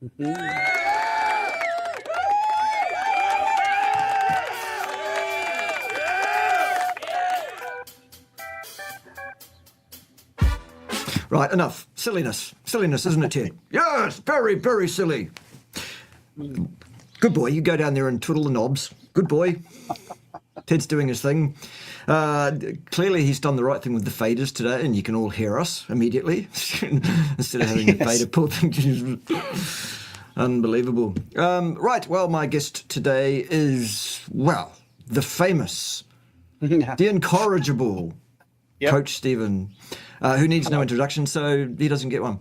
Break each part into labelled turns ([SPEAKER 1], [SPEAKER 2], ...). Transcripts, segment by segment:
[SPEAKER 1] Right, enough. Silliness, isn't it, Ted? Yes, very, very silly. Good boy, you go down there and twiddle the knobs. Good boy. Ted's doing his thing. Clearly he's done the right thing with the faders today, and you can all hear us immediately instead of having the fader pull things. Unbelievable. Right, well, my guest today is, well, the famous, the incorrigible Coach Stephen, who needs no introduction, so he doesn't get one.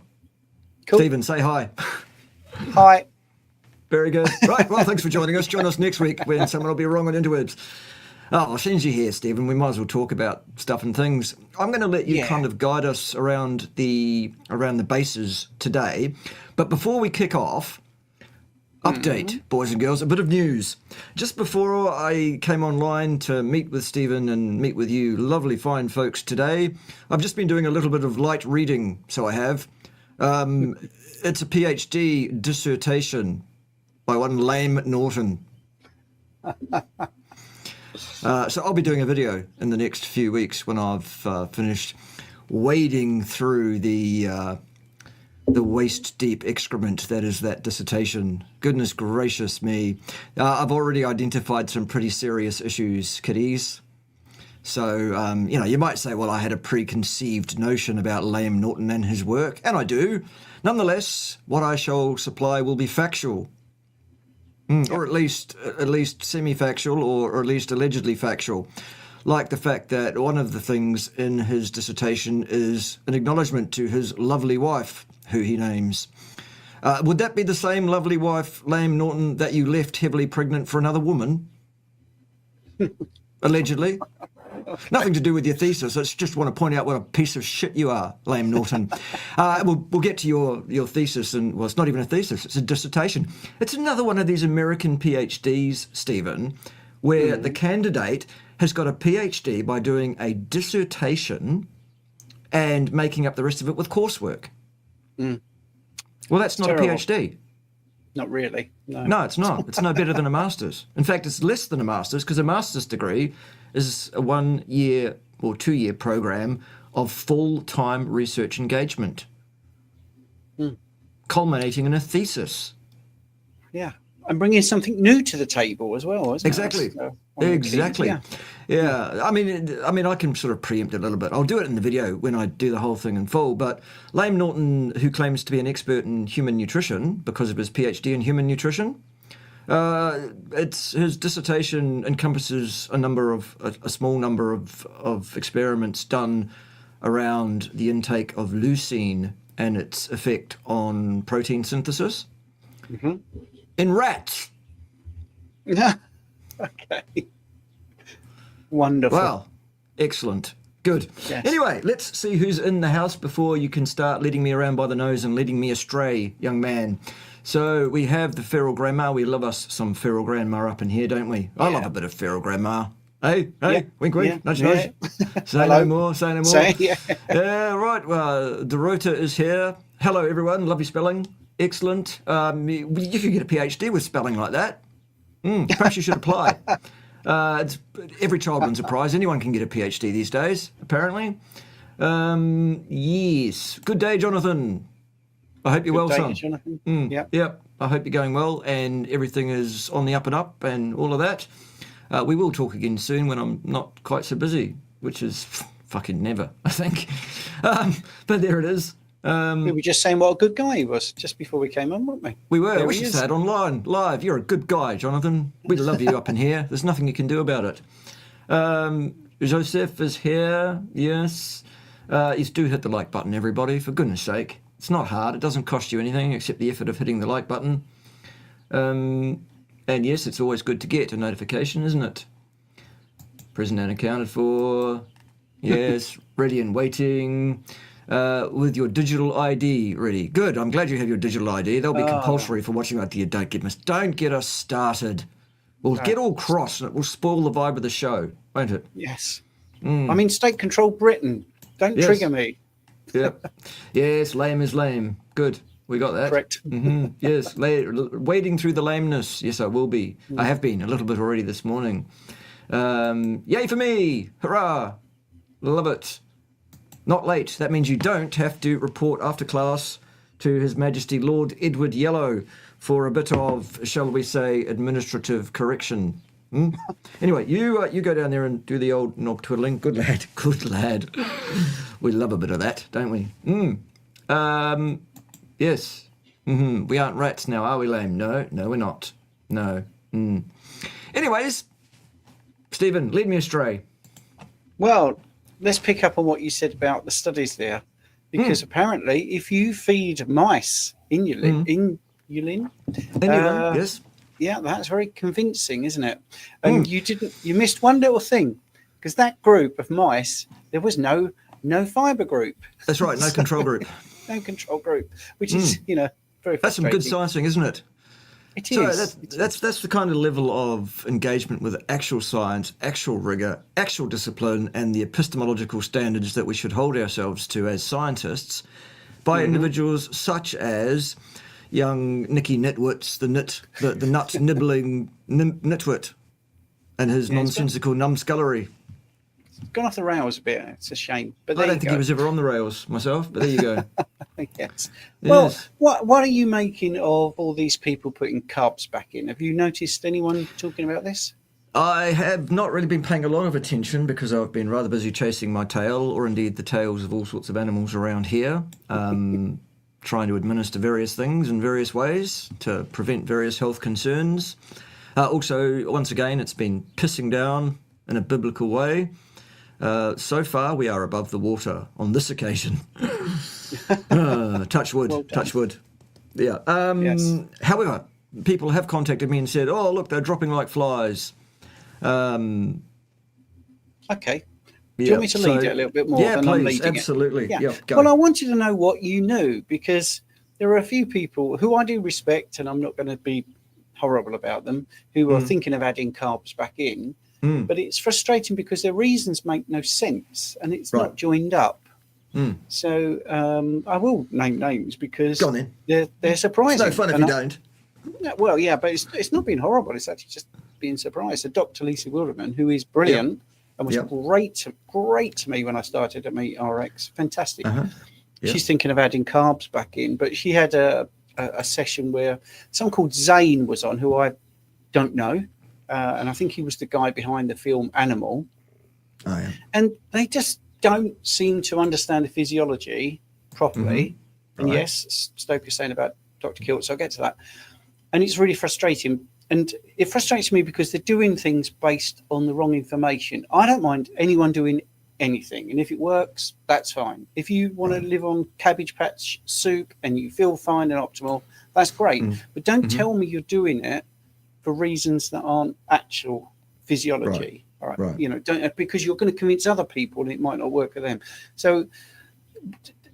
[SPEAKER 1] Cool. Stephen, say hi.
[SPEAKER 2] Hi.
[SPEAKER 1] Very good. Right, well, thanks for joining us. Join us next week when someone will be wrong on interwebs. Oh, since you're here, Stephen, we might as well talk about stuff and things. I'm going to let you kind of guide us around the bases today. But before we kick off, update, boys and girls, a bit of news. Just before I came online to meet with Stephen and meet with you lovely fine folks today, I've just been doing a little bit of light reading, so I have. It's a PhD dissertation by one Lame Norton. So I'll be doing a video in the next few weeks when I've finished wading through the waist-deep excrement that is that dissertation. Goodness gracious me. I've already identified some pretty serious issues, kiddies. So, you might say, well, I had a preconceived notion about Lame Norton and his work, and I do. Nonetheless, what I shall supply will be factual. Or at least semi-factual, or at least allegedly factual. Like the fact that one of the things in his dissertation is an acknowledgement to his lovely wife, who he names. Would that be the same lovely wife, Lame Norton, that you left heavily pregnant for another woman? Allegedly? Nothing to do with your thesis. I just want to point out what a piece of shit you are, Lame Norton. We'll get to your thesis, and well, it's not even a thesis, it's a dissertation. It's another one of these American PhDs, Stephen, where the candidate has got a PhD by doing a dissertation and making up the rest of it with coursework. Well, that's not terrible. A PhD.
[SPEAKER 2] Not really.
[SPEAKER 1] No, it's not. It's no better than a master's. In fact, it's less than a master's, because a master's degree is a 1 year or 2 year program of full-time research engagement, culminating in a thesis.
[SPEAKER 2] Yeah, and bringing something new to the table as well, isn't
[SPEAKER 1] exactly.
[SPEAKER 2] it?
[SPEAKER 1] Exactly. Yeah. I mean, I can sort of preempt a little bit. I'll do it in the video when I do the whole thing in full. But Lame Norton, who claims to be an expert in human nutrition because of his PhD in human nutrition, his dissertation encompasses a small number of experiments done around the intake of leucine and its effect on protein synthesis in rats.
[SPEAKER 2] Okay. Wonderful.
[SPEAKER 1] Well, excellent. Good. Yes. Anyway, let's see who's in the house before you can start leading me around by the nose and leading me astray, young man. So we have the feral grandma. We love us some feral grandma up in here, don't we? I love a bit of feral grandma. Hey, wink, nudge, nudge. Say no more, say no more. Yeah, right. Well, Dorota is here. Hello, everyone. Lovely spelling. Excellent. You could get a PhD with spelling like that. Perhaps you should apply. Every child wins a prize. Anyone can get a PhD these days, apparently. Yes. Good day, Jonathan. I hope you're well, son.
[SPEAKER 2] Jonathan.
[SPEAKER 1] Yep. I hope you're going well and everything is on the up and up and all of that. We will talk again soon when I'm not quite so busy, which is fucking never, I think. But there it is.
[SPEAKER 2] We were just saying what a good guy he was just before we came on, weren't we?
[SPEAKER 1] We were. We should say it online, live. You're a good guy, Jonathan. We love you up in here. There's nothing you can do about it. Joseph is here. Yes. You do hit the like button, everybody, for goodness sake. It's not hard. It doesn't cost you anything except the effort of hitting the like button. And yes, it's always good to get a notification, isn't it? Present and accounted for. Yes. Ready and waiting. With your digital ID ready. Good. I'm glad you have your digital ID. They'll be compulsory for watching out. Don't get us started. We'll get all cross and it will spoil the vibe of the show, won't it?
[SPEAKER 2] Yes. I mean, state-controlled Britain. Don't trigger me.
[SPEAKER 1] Yep. Yes, lame is lame. Good. We got that.
[SPEAKER 2] Correct.
[SPEAKER 1] Yes, wading through the lameness. Yes, I will be. I have been a little bit already this morning. Yay for me! Hurrah! Love it. Not late. That means you don't have to report after class to His Majesty Lord Edward Yellow for a bit of, shall we say, administrative correction. Anyway, you go down there and do the old knob twiddling. Good lad. Good lad. We love a bit of that, don't we? Yes. We aren't rats now, are we, Lame? No, we're not. No. Anyways, Stephen, lead me astray.
[SPEAKER 2] Well, let's pick up on what you said about the studies there, because apparently, if you feed mice inulin,
[SPEAKER 1] yes.
[SPEAKER 2] Yeah, that's very convincing, isn't it? And you missed one little thing, because that group of mice, there was no fiber group.
[SPEAKER 1] That's right, no control group.
[SPEAKER 2] No control group, which is, very
[SPEAKER 1] That's some good sciencing, isn't it?
[SPEAKER 2] It is.
[SPEAKER 1] So that's the kind of level of engagement with actual science, actual rigor, actual discipline, and the epistemological standards that we should hold ourselves to as scientists by individuals such as young Nicky Nitwits, the nut nibbling nitwit, and his nonsensical numbscullery.
[SPEAKER 2] Gone off the rails a bit. It's a shame, but
[SPEAKER 1] I don't think he was ever on the rails myself. But there you go.
[SPEAKER 2] Yes. Well, what are you making of all these people putting carbs back in? Have you noticed anyone talking about this?
[SPEAKER 1] I have not really been paying a lot of attention because I've been rather busy chasing my tail, or indeed the tails of all sorts of animals around here, trying to administer various things in various ways to prevent various health concerns. Also, once again, it's been pissing down in a biblical way. So far, we are above the water on this occasion. Touch wood, touch wood. Yeah.
[SPEAKER 2] Yes.
[SPEAKER 1] However, people have contacted me and said, "Oh, look, they're dropping like flies."
[SPEAKER 2] Okay. Do you want me to lead it a little bit more?
[SPEAKER 1] Yeah,
[SPEAKER 2] than
[SPEAKER 1] please,
[SPEAKER 2] I'm leading
[SPEAKER 1] absolutely.
[SPEAKER 2] It?
[SPEAKER 1] Yeah, go.
[SPEAKER 2] Well, I wanted to know what you knew, because there are a few people who I do respect, and I'm not going to be horrible about them, who are thinking of adding carbs back in. But it's frustrating because their reasons make no sense, and it's not joined up. So I will name names because they're surprising.
[SPEAKER 1] It's no fun if you don't.
[SPEAKER 2] Well, yeah, but it's not being horrible. It's actually just being surprised. So Dr. Lisa Wilderman, who is brilliant and was great to me when I started at Meet RX, fantastic. She's thinking of adding carbs back in, but she had a session where someone called Zane was on, who I don't know. And I think he was the guy behind the film Animal. Oh, yeah. And they just don't seem to understand the physiology properly. And yes, Stoker's saying about Dr. Kilt, so I'll get to that. And it's really frustrating. And it frustrates me because they're doing things based on the wrong information. I don't mind anyone doing anything. And if it works, that's fine. If you want to live on Cabbage Patch soup and you feel fine and optimal, that's great. But don't tell me you're doing it for reasons that aren't actual physiology. Right. Don't, because you're going to convince other people and it might not work for them. So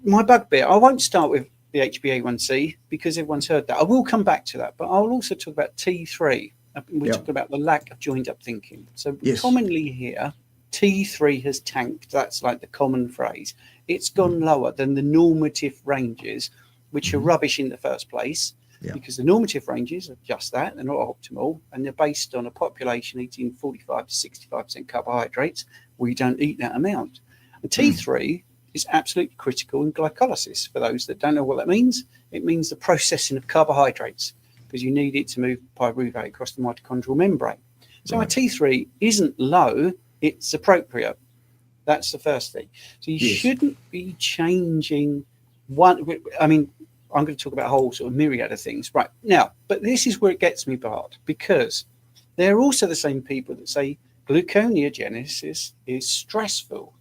[SPEAKER 2] my bugbear, I won't start with the HbA1c because everyone's heard that. I will come back to that, but I'll also talk about T3. We're talking about the lack of joined up thinking. So commonly here, T3 has tanked. That's like the common phrase. It's gone lower than the normative ranges, which are rubbish in the first place. Because the normative ranges are just that, they're not optimal, and they're based on a population eating 45 to 65% carbohydrates. We don't eat that amount. And T3 is absolutely critical in glycolysis. For those that don't know what that means, it means the processing of carbohydrates, because you need it to move pyruvate across the mitochondrial membrane. So our T3 isn't low, it's appropriate. That's the first thing. So you shouldn't be changing one. I mean, I'm going to talk about a whole sort of myriad of things right now, but this is where it gets me, Bart, because they're also the same people that say gluconeogenesis is stressful.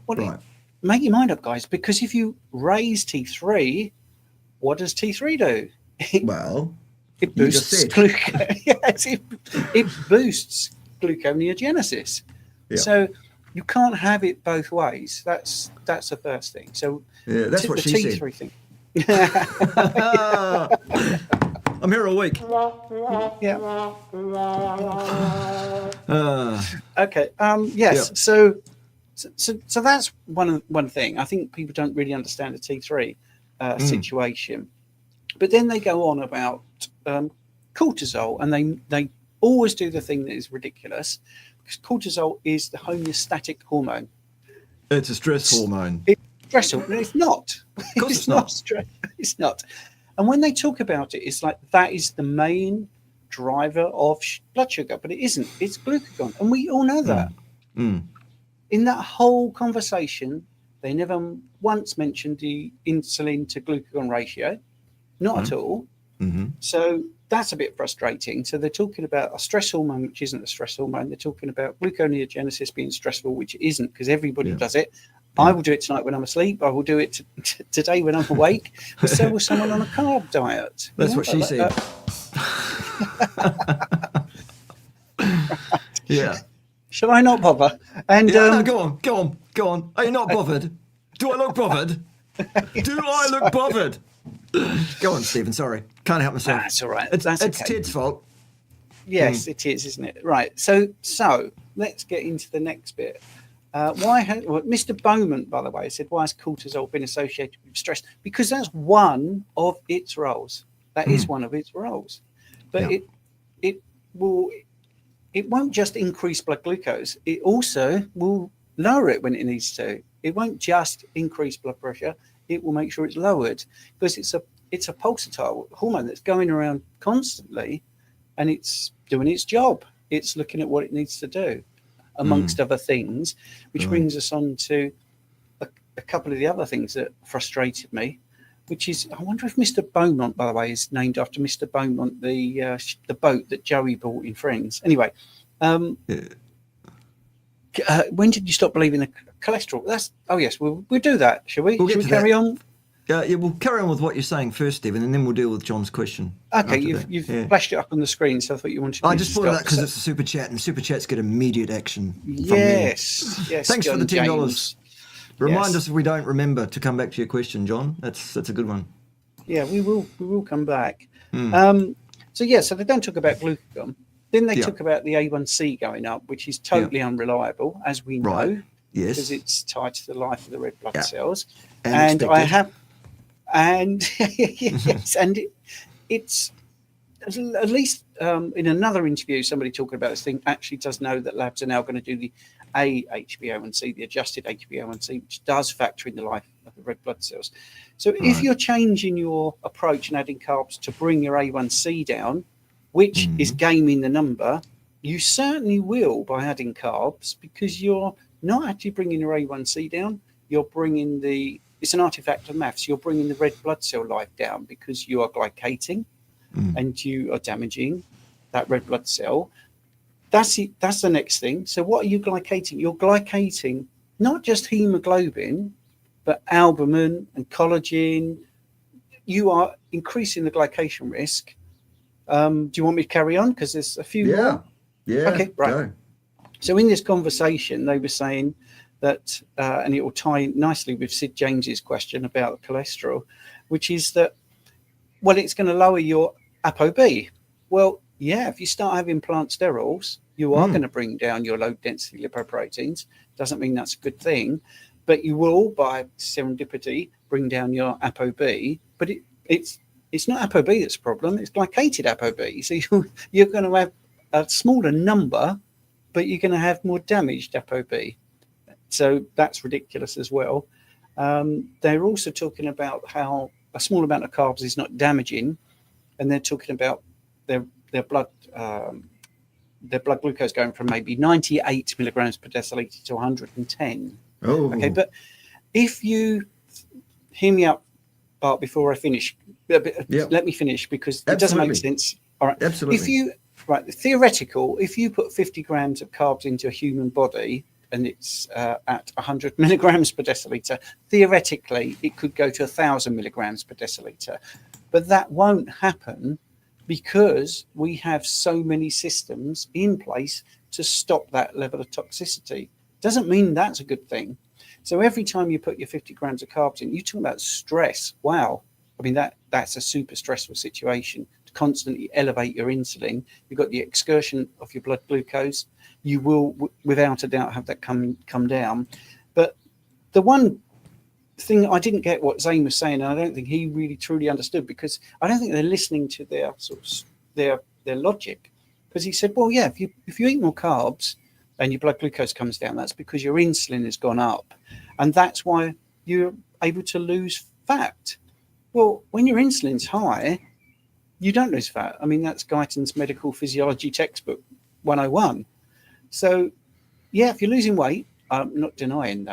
[SPEAKER 2] Well, make your mind up, guys, because if you raise T3, what does T3 do?
[SPEAKER 1] Well,
[SPEAKER 2] it boosts it boosts gluconeogenesis. So you can't have it both ways. That's the first thing. So
[SPEAKER 1] that's what she
[SPEAKER 2] T3
[SPEAKER 1] said.
[SPEAKER 2] Thing.
[SPEAKER 1] I'm here all week.
[SPEAKER 2] Okay. Yes. So that's one thing. I think people don't really understand the T3 situation. But then they go on about cortisol, and they always do the thing that is ridiculous, because cortisol is the homeostatic hormone.
[SPEAKER 1] It's a stress hormone.
[SPEAKER 2] It's stressful. It's not.
[SPEAKER 1] Of course it's not.
[SPEAKER 2] It's not. And when they talk about it, it's like that is the main driver of blood sugar, but it isn't. It's glucagon, and we all know that. In that whole conversation, they never once mentioned the insulin to glucagon ratio, not at all. So that's a bit frustrating. So they're talking about a stress hormone, which isn't a stress hormone. They're talking about gluconeogenesis being stressful, which it isn't, because everybody does it. I will do it tonight when I'm asleep. I will do it today when I'm awake. But so will someone on a carb diet.
[SPEAKER 1] That's what she said. Yeah.
[SPEAKER 2] Shall I not bother? And
[SPEAKER 1] no, go on. Are you not bothered? Do I look bothered? Do I look bothered? Go on, Stephen. Sorry, can't help myself.
[SPEAKER 2] That's all right.
[SPEAKER 1] It's
[SPEAKER 2] okay.
[SPEAKER 1] Ted's fault.
[SPEAKER 2] Yes, it is, isn't it? Right. So let's get into the next bit. Mr. Bowman, by the way, said, why has cortisol been associated with stress? Because that's one of its roles. That is one of its roles. But it won't just increase blood glucose. It also will lower it when it needs to. It won't just increase blood pressure. It will make sure it's lowered, because it's a pulsatile hormone that's going around constantly, and it's doing its job. It's looking at what it needs to do, amongst other things, which brings us on to a couple of the other things that frustrated me, which is, I wonder if Mr. Beaumont, by the way, is named after Mr. Beaumont, the boat that Joey bought in Friends. Anyway, when did you stop believing the cholesterol? We'll do that, shall we? Shall we carry on?
[SPEAKER 1] Yeah, we'll carry on with what you're saying first, Stephen, and then we'll deal with John's question.
[SPEAKER 2] Okay, you've flashed it up on the screen, so I thought you wanted to.
[SPEAKER 1] I just thought of that because it's a super chat, and super chats get immediate action.
[SPEAKER 2] Yes.
[SPEAKER 1] Thanks
[SPEAKER 2] John
[SPEAKER 1] for the $10. Remind us if we don't remember to come back to your question, John. That's a good one.
[SPEAKER 2] Yeah, we will come back. So they don't talk about glucagon. Then they talk about the A1C going up, which is totally unreliable, as we know.
[SPEAKER 1] Yes.
[SPEAKER 2] Because it's tied to the life of the red blood cells.
[SPEAKER 1] And
[SPEAKER 2] it's at least in another interview, somebody talking about this thing actually does know that labs are now going to do the HbA1c, the adjusted HbA1c, which does factor in the life of the red blood cells. So if you're changing your approach and adding carbs to bring your A1C down, which is gaming the number, you certainly will by adding carbs, because you're not actually bringing your A1C down. You're bringing it's an artifact of maths. You're bringing the red blood cell life down, because you are glycating and you are damaging that red blood cell. That's it. That's the next thing. So what are you glycating? You're glycating not just hemoglobin, but albumin and collagen. You are increasing the glycation risk. Do you want me to carry on? Because there's a few more.
[SPEAKER 1] Yeah.
[SPEAKER 2] Okay, right.
[SPEAKER 1] Go.
[SPEAKER 2] So in this conversation, they were saying that, and it will tie nicely with Sid James's question about cholesterol, which is that, it's going to lower your ApoB. Well, yeah, if you start having plant sterols, you are going to bring down your low density lipoproteins. Doesn't mean that's a good thing, but you will, by serendipity, bring down your ApoB. But it's not ApoB that's a problem, it's glycated ApoB. So you're going to have a smaller number, but you're going to have more damaged ApoB. So that's ridiculous as well. They're also talking about how a small amount of carbs is not damaging, and they're talking about their blood glucose going from maybe 98 milligrams per deciliter to 110.
[SPEAKER 1] Oh.
[SPEAKER 2] Okay, but if you hear me out, Bart, before I finish, let me finish, because it doesn't make sense. All right.
[SPEAKER 1] Absolutely.
[SPEAKER 2] If you put 50 grams of carbs into a human body and it's at 100 milligrams per deciliter, theoretically, it could go to 1,000 milligrams per deciliter. But that won't happen, because we have so many systems in place to stop that level of toxicity. Doesn't mean that's a good thing. So every time you put your 50 grams of carbs in, you talk about stress. Wow. I mean, that's a super stressful situation, to constantly elevate your insulin. You've got the excursion of your blood glucose. You will, without a doubt, have that come down. But the one thing I didn't get what Zane was saying, and I don't think he really truly understood, because I don't think they're listening to their sort of their logic. Because he said, well, yeah, if you eat more carbs and your blood glucose comes down, that's because your insulin has gone up, and that's why you're able to lose fat. Well, when your insulin's high, you don't lose fat. I mean, that's Guyton's Medical Physiology textbook 101. So, yeah, if you're losing weight, I'm not denying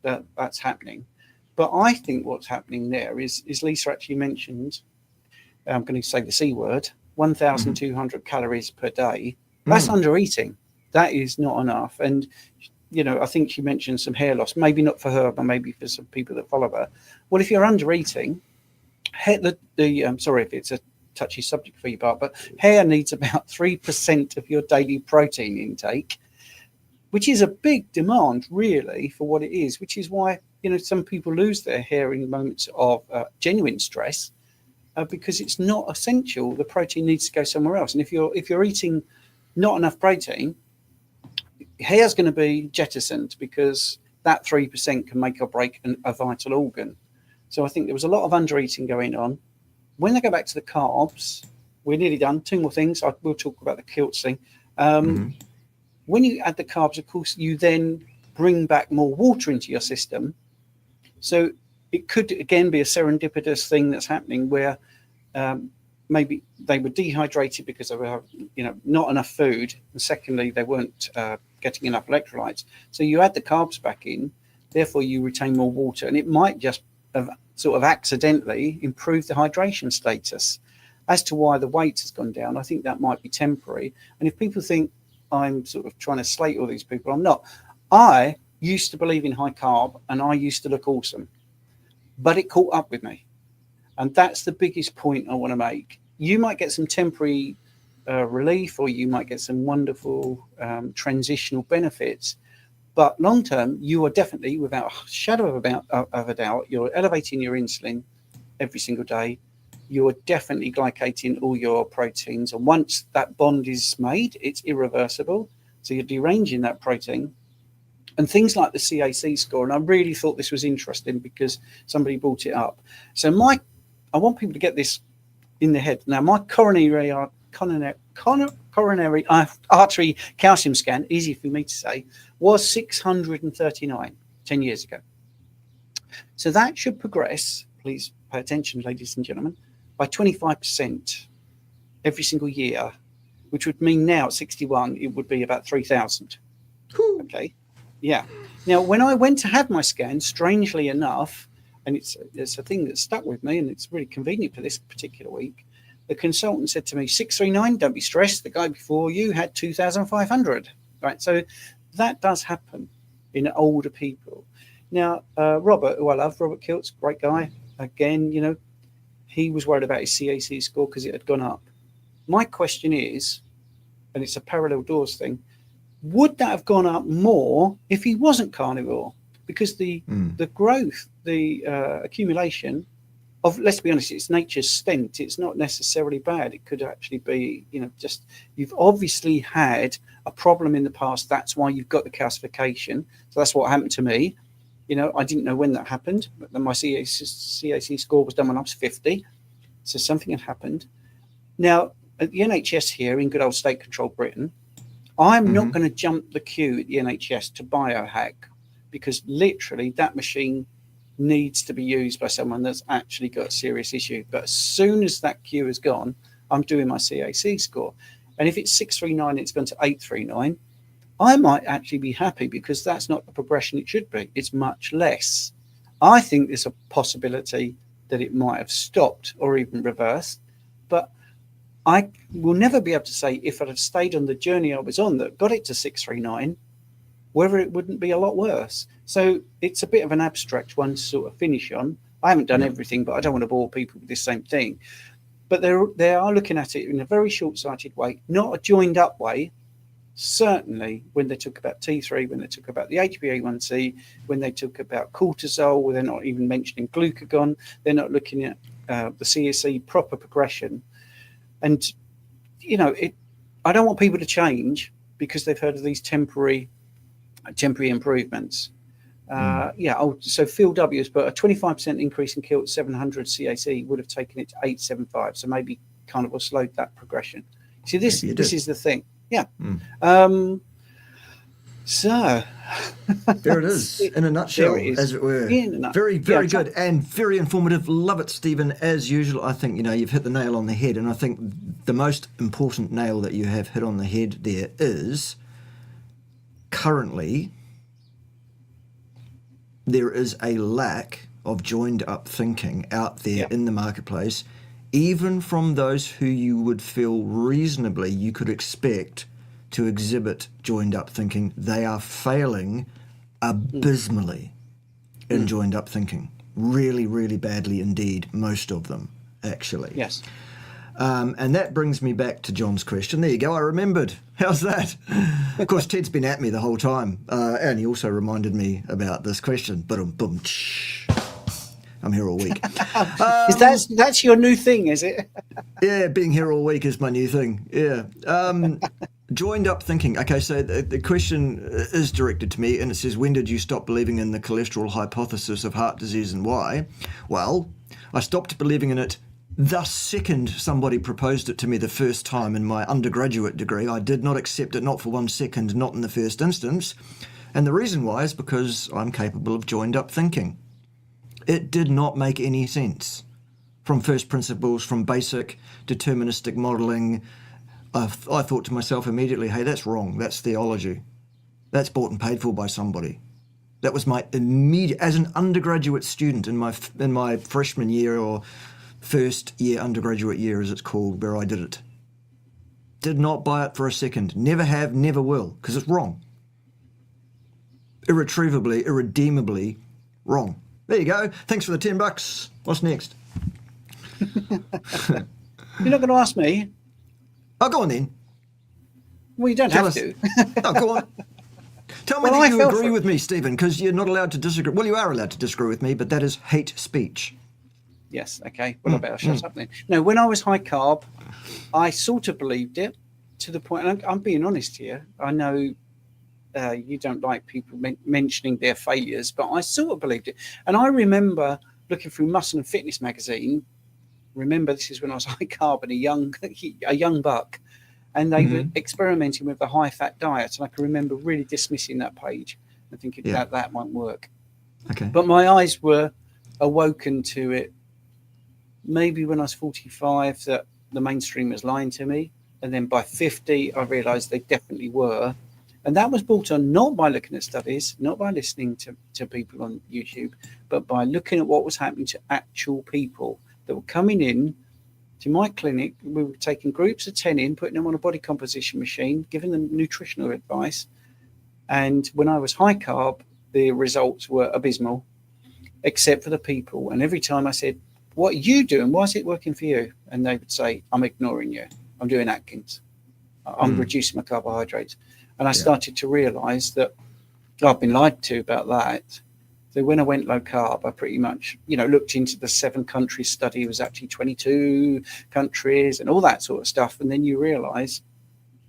[SPEAKER 2] that's happening. But I think what's happening there is Lisa actually mentioned, I'm going to say the C word, 1,200 calories per day. That's under eating. That is not enough. And, you know, I think she mentioned some hair loss, maybe not for her, but maybe for some people that follow her. Well, if you're under eating, sorry if it's a touchy subject for you, Bart, but hair needs about 3% of your daily protein intake, which is a big demand, really, for what it is, which is why, you know, some people lose their hair in moments of genuine stress because it's not essential. The protein needs to go somewhere else. And if you're eating not enough protein, hair's going to be jettisoned, because that 3% can make or break a vital organ. So I think there was a lot of under eating going on. When they go back to the carbs, we're nearly done. Two more things. We'll talk about the kilts thing. When you add the carbs, of course, you then bring back more water into your system. So it could, again, be a serendipitous thing that's happening where maybe they were dehydrated because they were, you know, not enough food. And secondly, they weren't getting enough electrolytes. So you add the carbs back in, therefore you retain more water. And it might just have sort of accidentally improved the hydration status. As to why the weight has gone down, I think that might be temporary. And if people think I'm sort of trying to slate all these people, I'm not. I used to believe in high carb and I used to look awesome, but it caught up with me. And that's the biggest point I want to make. You might get some temporary relief, or you might get some wonderful transitional benefits, but long term, you are definitely, without a shadow of a doubt, you're elevating your insulin every single day. You're definitely glycating all your proteins. And once that bond is made, it's irreversible. So you're deranging that protein. And things like the CAC score, and I really thought this was interesting because somebody brought it up. So I want people to get this in their head. Now, my coronary artery calcium scan, easy for me to say, was 639 10 years ago. So that should progress, please pay attention, ladies and gentlemen, by 25% every single year, which would mean now at 61, it would be about 3,000. Okay. Yeah. Now, when I went to have my scan, strangely enough, and it's a thing that stuck with me, and it's really convenient for this particular week, the consultant said to me, 639, don't be stressed. The guy before you had 2,500. Right. So that does happen in older people. Now, Robert, who I love, Robert Kiltz, great guy. Again, you know, he was worried about his CAC score because it had gone up. My question is, and it's a parallel doors thing, would that have gone up more if he wasn't carnivore? Because the growth, the accumulation of, let's be honest, it's nature's stent. It's not necessarily bad. It could actually be, you know, just you've obviously had a problem in the past. That's why you've got the calcification. So that's what happened to me. You know, I didn't know when that happened, but then my CAC score was done when I was 50. So something had happened. Now, at the NHS here in good old state-controlled Britain, I'm not going to jump the queue at the NHS to biohack, because literally that machine needs to be used by someone that's actually got a serious issue. But as soon as that queue is gone, I'm doing my CAC score. And if it's 639, it's gone to 839, I might actually be happy, because that's not the progression it should be. It's much less. I think there's a possibility that it might have stopped or even reversed, but I will never be able to say if I'd have stayed on the journey I was on that got it to 639, whether it wouldn't be a lot worse. So it's a bit of an abstract one to sort of finish on. I haven't done everything, but I don't want to bore people with this same thing. But they are looking at it in a very short-sighted way, not a joined-up way. Certainly when they talk about T3, when they talk about the HbA1c, when they talk about cortisol, where they're not even mentioning glucagon, they're not looking at the CAC proper progression. And, you know, I don't want people to change because they've heard of these temporary improvements. Yeah. Oh, so Phil W has put a 25% increase in kilt 700 CAC would have taken it to 875. So maybe Carnival slowed that progression. See, this is the thing. Yeah. So
[SPEAKER 1] there it is in a nutshell, as it were. Very, very good and very informative. Love it, Stephen, as usual. I think, you've hit the nail on the head, and I think the most important nail that you have hit on the head there is currently there is a lack of joined up thinking out there in the marketplace, even from those who you would feel reasonably you could expect to exhibit joined up thinking. They are failing abysmally in joined up thinking. Really, really badly indeed, most of them, actually.
[SPEAKER 2] Yes.
[SPEAKER 1] And that brings me back to John's question. There you go, I remembered. How's that? Of course, Ted's been at me the whole time, and he also reminded me about this question. Boom, boom, I'm here all week.
[SPEAKER 2] That's your new thing, is it?
[SPEAKER 1] Yeah, being here all week is my new thing. Yeah. Joined up thinking. Okay, so the question is directed to me, and it says, when did you stop believing in the cholesterol hypothesis of heart disease and why? Well, I stopped believing in it the second somebody proposed it to me the first time in my undergraduate degree. I did not accept it, not for 1 second, not in the first instance. And the reason why is because I'm capable of joined up thinking. It did not make any sense. From first principles, from basic deterministic modelling, I thought to myself immediately, hey, that's wrong. That's theology. That's bought and paid for by somebody. That was my immediate, as an undergraduate student in my freshman year, or first year undergraduate year as it's called, where I did it. Did not buy it for a second. Never have, never will, because it's wrong. Irretrievably, irredeemably wrong. There you go. Thanks for the $10. What's next?
[SPEAKER 2] You're not going to ask me?
[SPEAKER 1] Oh, go on then.
[SPEAKER 2] Well, you don't have to.
[SPEAKER 1] Oh, go on. Tell me that you agree with me, Stephen, because you're not allowed to disagree. Well, you are allowed to disagree with me, but that is hate speech.
[SPEAKER 2] Yes, okay. Well, I better shut up then. No, when I was high carb, I sort of believed it to the point, and I'm being honest here. I know you don't like people mentioning their failures, but I sort of believed it. And I remember looking through Muscle and Fitness magazine. Remember, this is when I was high carb and a young buck, and they were experimenting with the high fat diet. And I can remember really dismissing that page and thinking that won't work.
[SPEAKER 1] Okay.
[SPEAKER 2] But my eyes were awoken to it maybe when I was 45, that the mainstream was lying to me. And then by 50, I realized they definitely were. And that was brought on not by looking at studies, not by listening to people on YouTube, but by looking at what was happening to actual people that were coming in to my clinic. We were taking groups of 10 in, putting them on a body composition machine, giving them nutritional advice. And when I was high carb, the results were abysmal, except for the people. And every time I said, what are you doing? Why is it working for you? And they would say, I'm ignoring you. I'm doing Atkins. I'm reducing my carbohydrates. And I started to realize that I've been lied to about that. So when I went low carb, I pretty much, looked into the 7-country study. It was actually 22 countries and all that sort of stuff. And then you realize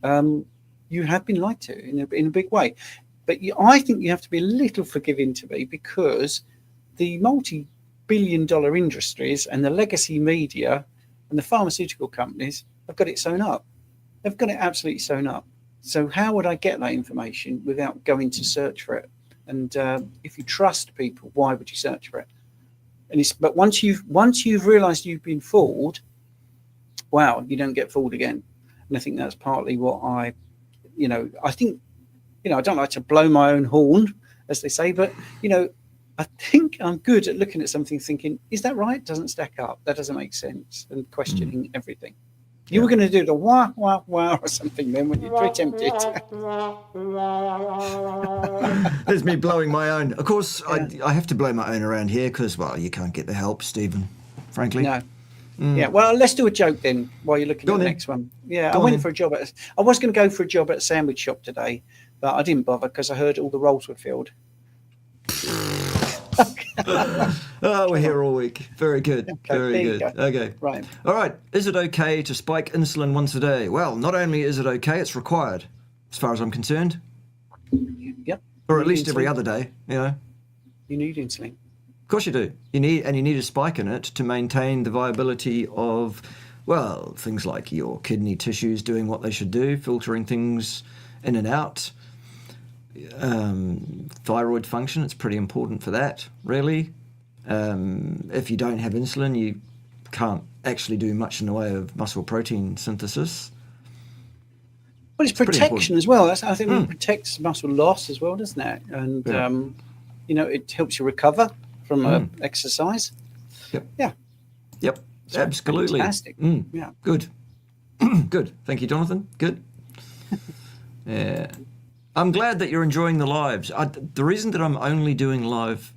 [SPEAKER 2] you have been lied to in a big way. But I think you have to be a little forgiving to me, because the multi-billion-dollar industries and the legacy media and the pharmaceutical companies have got it sewn up. They've got it absolutely sewn up. So how would I get that information without going to search for it? And if you trust people, why would you search for it? But once you've realised you've been fooled, wow, you don't get fooled again. And I think that's partly what I think. I don't like to blow my own horn, as they say, but I think I'm good at looking at something, thinking, is that right? Doesn't stack up. That doesn't make sense, and questioning everything. You were going to do the wah, wah, wah or something then when you're very tempted.
[SPEAKER 1] There's me blowing my own. Of course, I have to blow my own around here because, well, you can't get the help, Stephen, frankly.
[SPEAKER 2] No. Yeah, well, let's do a joke then while you're looking at the next one. Yeah, I was going to go for a job at a sandwich shop today, but I didn't bother because I heard all the roles were filled.
[SPEAKER 1] Oh, we're here all week. Very good.
[SPEAKER 2] Okay,
[SPEAKER 1] very good. Okay.
[SPEAKER 2] Right.
[SPEAKER 1] All right. Is it okay to spike insulin once a day? Well, not only is it okay, it's required, as far as I'm concerned.
[SPEAKER 2] Yep.
[SPEAKER 1] Or at least every other day,
[SPEAKER 2] You need insulin.
[SPEAKER 1] Of course you do. You need a spike in it to maintain the viability of, well, things like your kidney tissues doing what they should do, filtering things in and out. Thyroid function, it's pretty important for that, really. If you don't have insulin, you can't actually do much in the way of muscle protein synthesis.
[SPEAKER 2] Well, it's protection as well. I think it protects muscle loss as well, doesn't it? And, it helps you recover from exercise.
[SPEAKER 1] Yep.
[SPEAKER 2] Yeah.
[SPEAKER 1] Yep.
[SPEAKER 2] So
[SPEAKER 1] absolutely.
[SPEAKER 2] Fantastic. Yeah.
[SPEAKER 1] Good. Good. Thank you, Jonathan. Good. Yeah. I'm glad that you're enjoying the lives. The reason that I'm only doing live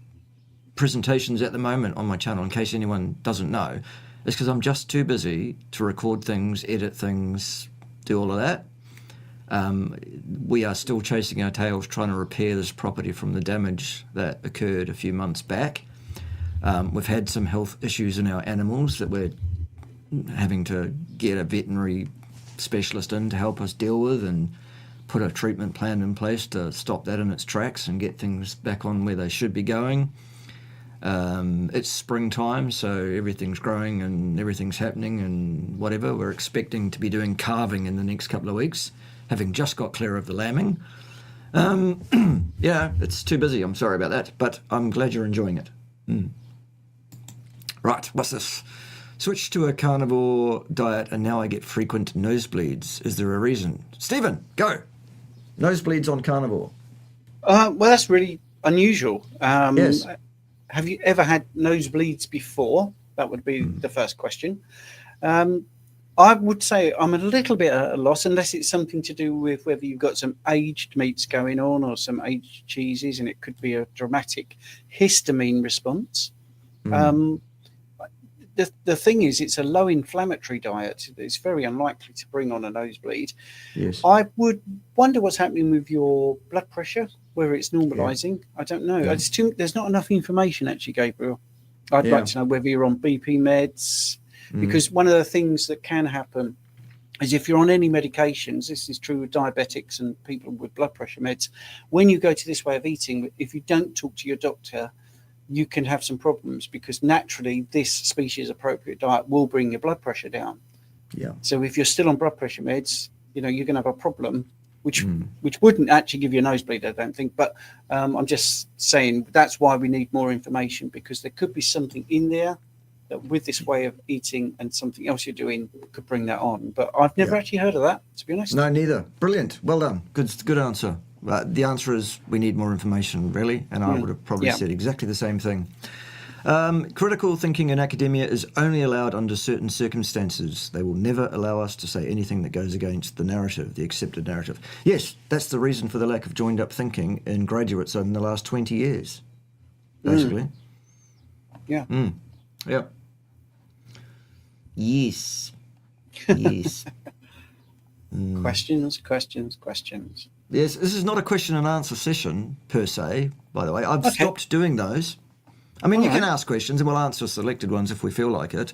[SPEAKER 1] presentations at the moment on my channel, in case anyone doesn't know, is because I'm just too busy to record things, edit things, do all of that. We are still chasing our tails trying to repair this property from the damage that occurred a few months back. We've had some health issues in our animals that we're having to get a veterinary specialist in to help us deal with and put a treatment plan in place to stop that in its tracks and get things back on where they should be going. It's springtime, so everything's growing and everything's happening and whatever. We're expecting to be doing calving in the next couple of weeks, having just got clear of the lambing. Yeah, it's too busy. I'm sorry about that, but I'm glad you're enjoying it. Right, what's this? Switch to a carnivore diet and now I get frequent nosebleeds. Is there a reason? Stephen, go! Nosebleeds on carnivore.
[SPEAKER 2] Well, that's really unusual.
[SPEAKER 1] Yes.
[SPEAKER 2] Have you ever had nosebleeds before? That would be the first question. I would say I'm a little bit at a loss, unless it's something to do with whether you've got some aged meats going on or some aged cheeses, and it could be a dramatic histamine response. The thing is, it's a low inflammatory diet. It's very unlikely to bring on a nosebleed.
[SPEAKER 1] Yes.
[SPEAKER 2] I would wonder what's happening with your blood pressure, whether it's normalizing. Yeah. I don't know.
[SPEAKER 1] Yeah.
[SPEAKER 2] There's not enough information, actually, Gabriel. I'd like to know whether you're on BP meds, because one of the things that can happen is if you're on any medications, this is true with diabetics and people with blood pressure meds, when you go to this way of eating, if you don't talk to your doctor, you can have some problems, because naturally this species appropriate diet will bring your blood pressure down.
[SPEAKER 1] Yeah.
[SPEAKER 2] So if you're still on blood pressure meds, you're going to have a problem, which wouldn't actually give you a nosebleed, I don't think. But I'm just saying that's why we need more information, because there could be something in there that with this way of eating and something else you're doing could bring that on. But I've never actually heard of that, to be honest.
[SPEAKER 1] No, neither. Brilliant. Well done. Good answer. The answer is we need more information, really, and I would have probably said exactly the same thing. Critical thinking in academia is only allowed under certain circumstances. They will never allow us to say anything that goes against the narrative, the accepted narrative. Yes, that's the reason for the lack of joined-up thinking in graduates over the last 20 years, basically.
[SPEAKER 2] Yeah.
[SPEAKER 1] Yeah. Yes. Yes.
[SPEAKER 2] Questions.
[SPEAKER 1] Yes, this is not a question and answer session per se, by the way. I've stopped doing those. I mean, you can ask questions and we'll answer selected ones if we feel like it.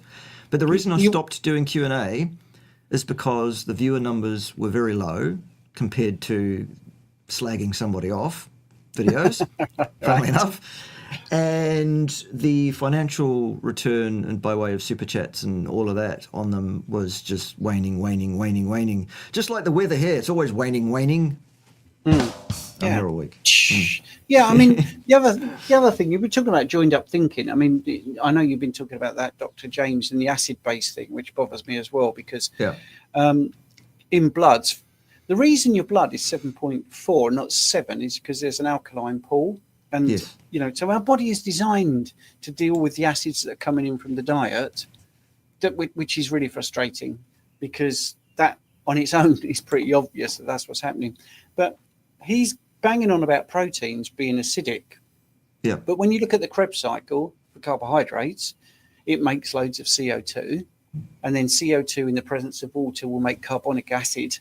[SPEAKER 1] But the reason I stopped doing Q&A is because the viewer numbers were very low compared to slagging somebody off videos, funnily enough. And the financial return, and by way of super chats and all of that on them, was just waning. Just like the weather here, it's always waning. I'm here all week.
[SPEAKER 2] Yeah, I mean, the other thing, you were talking about joined up thinking. I mean, I know you've been talking about that, Dr. James, and the acid-base thing, which bothers me as well, because in bloods, the reason your blood is 7.4, not 7, is because there's an alkaline pool. And, so our body is designed to deal with the acids that are coming in from the diet, which is really frustrating, because that on its own is pretty obvious that that's what's happening. But he's banging on about proteins being acidic.
[SPEAKER 1] Yeah.
[SPEAKER 2] But when you look at the Krebs cycle for carbohydrates, it makes loads of CO2. And then CO2 in the presence of water will make carbonic acid.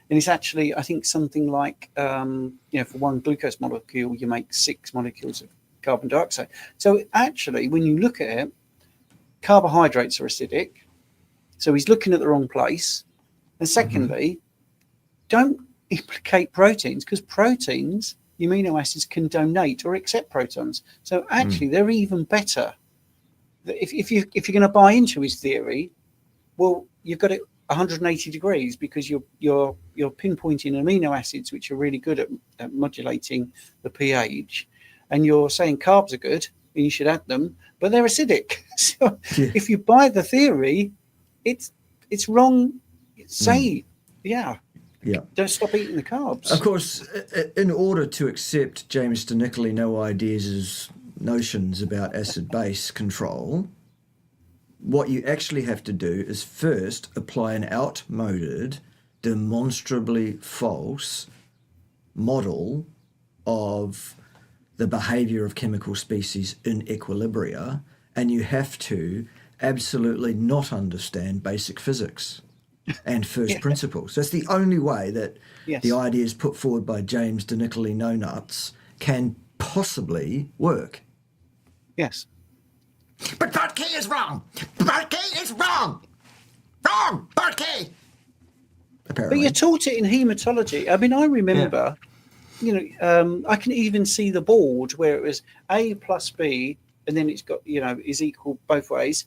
[SPEAKER 2] And it's actually, I think, something like, for one glucose molecule, you make 6 molecules of carbon dioxide. So actually, when you look at it, carbohydrates are acidic. So he's looking at the wrong place. And secondly, don't implicate proteins, because proteins amino acids can donate or accept protons. So actually, they're even better. If you're going to buy into his theory, well, you've got it 180 degrees, because you're pinpointing amino acids which are really good at modulating the pH, and you're saying carbs are good and you should add them, but they're acidic. So if you buy the theory, it's wrong. Say, don't stop eating the carbs.
[SPEAKER 1] Of course, in order to accept James de Nicolino ideas' notions about acid-base control, what you actually have to do is first apply an outmoded, demonstrably false model of the behavior of chemical species in equilibria, and you have to absolutely not understand basic physics and first principles. That's the only way that the ideas put forward by James de Nicolino nuts can possibly work.
[SPEAKER 2] Yes.
[SPEAKER 1] But Berkey is wrong. Berkey is wrong. Wrong, Berkey. Apparently.
[SPEAKER 2] But you taught it in hematology. I mean, I remember, I can even see the board where it was A plus B, and then it's got, is equal both ways,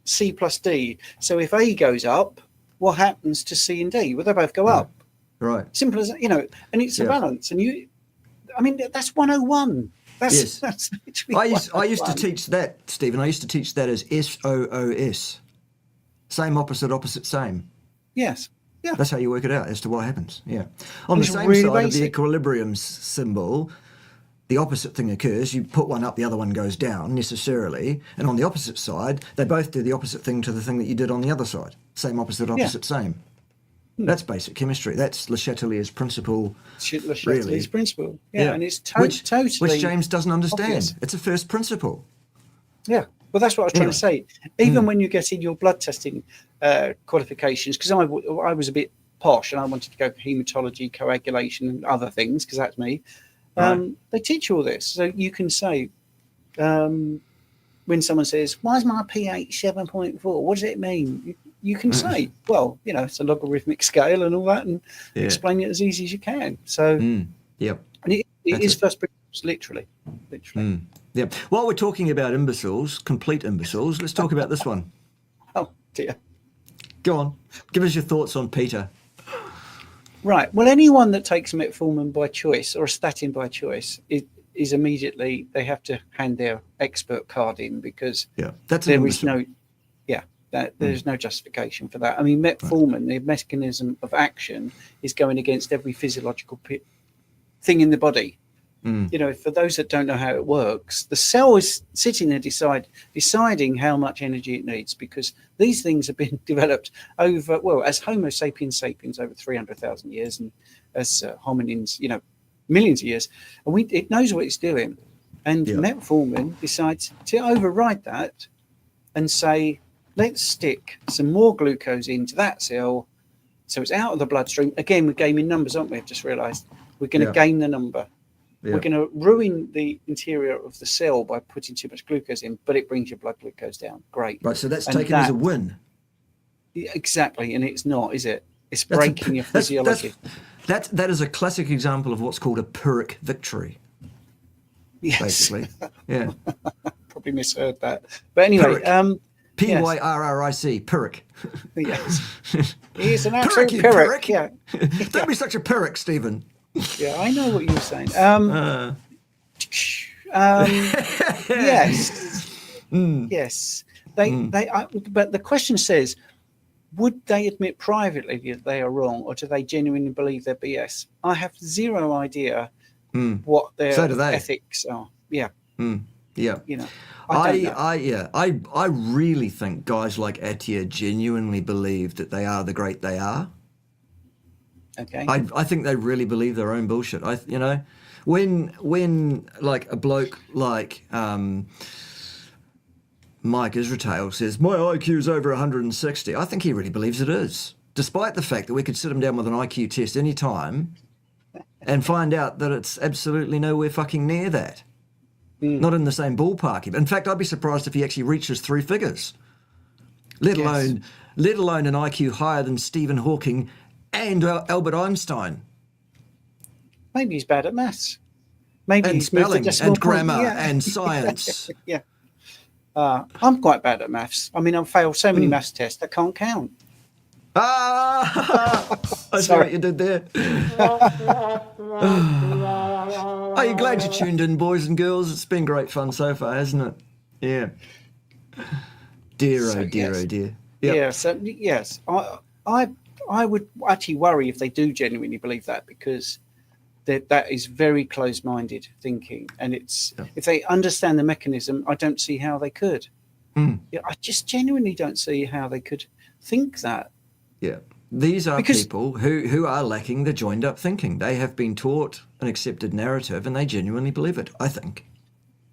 [SPEAKER 2] C plus D. So if A goes up, what happens to C and D? Well, they both go up.
[SPEAKER 1] Right.
[SPEAKER 2] Simple as, and it's a balance. And that's 101. That's literally
[SPEAKER 1] I used to teach that, Stephen. I used to teach that as SOOS. Same, opposite, same.
[SPEAKER 2] Yes. Yeah.
[SPEAKER 1] That's how you work it out as to what happens. Yeah. On the same
[SPEAKER 2] really
[SPEAKER 1] side
[SPEAKER 2] basic.
[SPEAKER 1] of the equilibrium symbol, the opposite thing occurs. You put one up, the other one goes down necessarily. And on the opposite side, they both do the opposite thing to the thing that you did on the other side. Same, opposite, same. That's basic chemistry. That's Le Chatelier's principle.
[SPEAKER 2] Le Chatelier's principle. Yeah, and it's totally...
[SPEAKER 1] Which James doesn't understand.
[SPEAKER 2] Obvious.
[SPEAKER 1] It's a first principle.
[SPEAKER 2] Yeah. Well, that's what I was trying to say. Even when you get in your blood testing qualifications, because I was a bit posh and I wanted to go for hematology, coagulation and other things, because that's me. They teach you all this. So you can say, when someone says, why is my pH 7.4? What does it mean? You can say, well, it's a logarithmic scale and all that, and explain it as easy as you can. So, and it is first principles, literally.
[SPEAKER 1] Yeah. While we're talking about imbeciles, complete imbeciles, let's talk about this one.
[SPEAKER 2] Oh, dear.
[SPEAKER 1] Go on. Give us your thoughts on Peter.
[SPEAKER 2] Right. Well, anyone that takes metformin by choice or a statin by choice is immediately, they have to hand their expert card in, because there is no... there's no justification for that. I mean, metformin, the mechanism of action is going against every physiological thing in the body. For those that don't know how it works, the cell is sitting there deciding how much energy it needs, because these things have been developed over, as Homo sapiens sapiens over 300,000 years, and as hominins, millions of years, and it knows what it's doing. And metformin decides to override that and say, let's stick some more glucose into that cell, so it's out of the bloodstream. Again, we're gaming numbers, aren't we? I've just realised we're going to gain the number. We're going to ruin the interior of the cell by putting too much glucose in, but it brings your blood glucose down. Great.
[SPEAKER 1] Right, so that's taken as a win.
[SPEAKER 2] Exactly, and it's not, is it? It's breaking your physiology.
[SPEAKER 1] That is a classic example of what's called a Pyrrhic victory.
[SPEAKER 2] Yes.
[SPEAKER 1] Basically. Yeah.
[SPEAKER 2] Probably misheard that. But anyway,
[SPEAKER 1] Pyrrhic, Pyrrhic.
[SPEAKER 2] Yes. He's an absolute Pyrrhic. Yeah.
[SPEAKER 1] Don't be such a Pyrrhic, Stephen.
[SPEAKER 2] Yeah, I know what you're saying. Yes. But the question says, would they admit privately that they are wrong, or do they genuinely believe they're BS? I have zero idea what their ethics are. Yeah.
[SPEAKER 1] Yeah. I really think guys like Attia genuinely believe that they are the great they are.
[SPEAKER 2] Okay.
[SPEAKER 1] I think they really believe their own bullshit. When like a bloke like Mike Israel says, my IQ is over 160, I think he really believes it is, despite the fact that we could sit him down with an IQ test any time and find out that it's absolutely nowhere fucking near that. Not in the same ballpark. In fact, I'd be surprised if he actually reaches 3 figures, let alone an IQ higher than Stephen Hawking and Albert Einstein.
[SPEAKER 2] maybe he's bad at maths. Maybe
[SPEAKER 1] And
[SPEAKER 2] he's moved a
[SPEAKER 1] spelling
[SPEAKER 2] decimal
[SPEAKER 1] and
[SPEAKER 2] point.
[SPEAKER 1] grammar
[SPEAKER 2] Yeah.
[SPEAKER 1] and science.
[SPEAKER 2] Yeah. I'm quite bad at maths. I mean, I've failed so many maths tests I can't count.
[SPEAKER 1] Ah, I see
[SPEAKER 2] Sorry.
[SPEAKER 1] what you did there. Are you glad you tuned in, boys and girls? It's been great fun so far, hasn't it? Yeah. Dear,
[SPEAKER 2] So,
[SPEAKER 1] oh dear,
[SPEAKER 2] yes.
[SPEAKER 1] oh dear. Yep.
[SPEAKER 2] Yeah. So yes, I would actually worry if they do genuinely believe that, because that is very close-minded thinking, and it's if they understand the mechanism, I don't see how they could. Yeah, I just genuinely don't see how they could think that.
[SPEAKER 1] Yeah. These are
[SPEAKER 2] Because-
[SPEAKER 1] people who are lacking the joined up thinking. They have been taught an accepted narrative and they genuinely believe it, I think.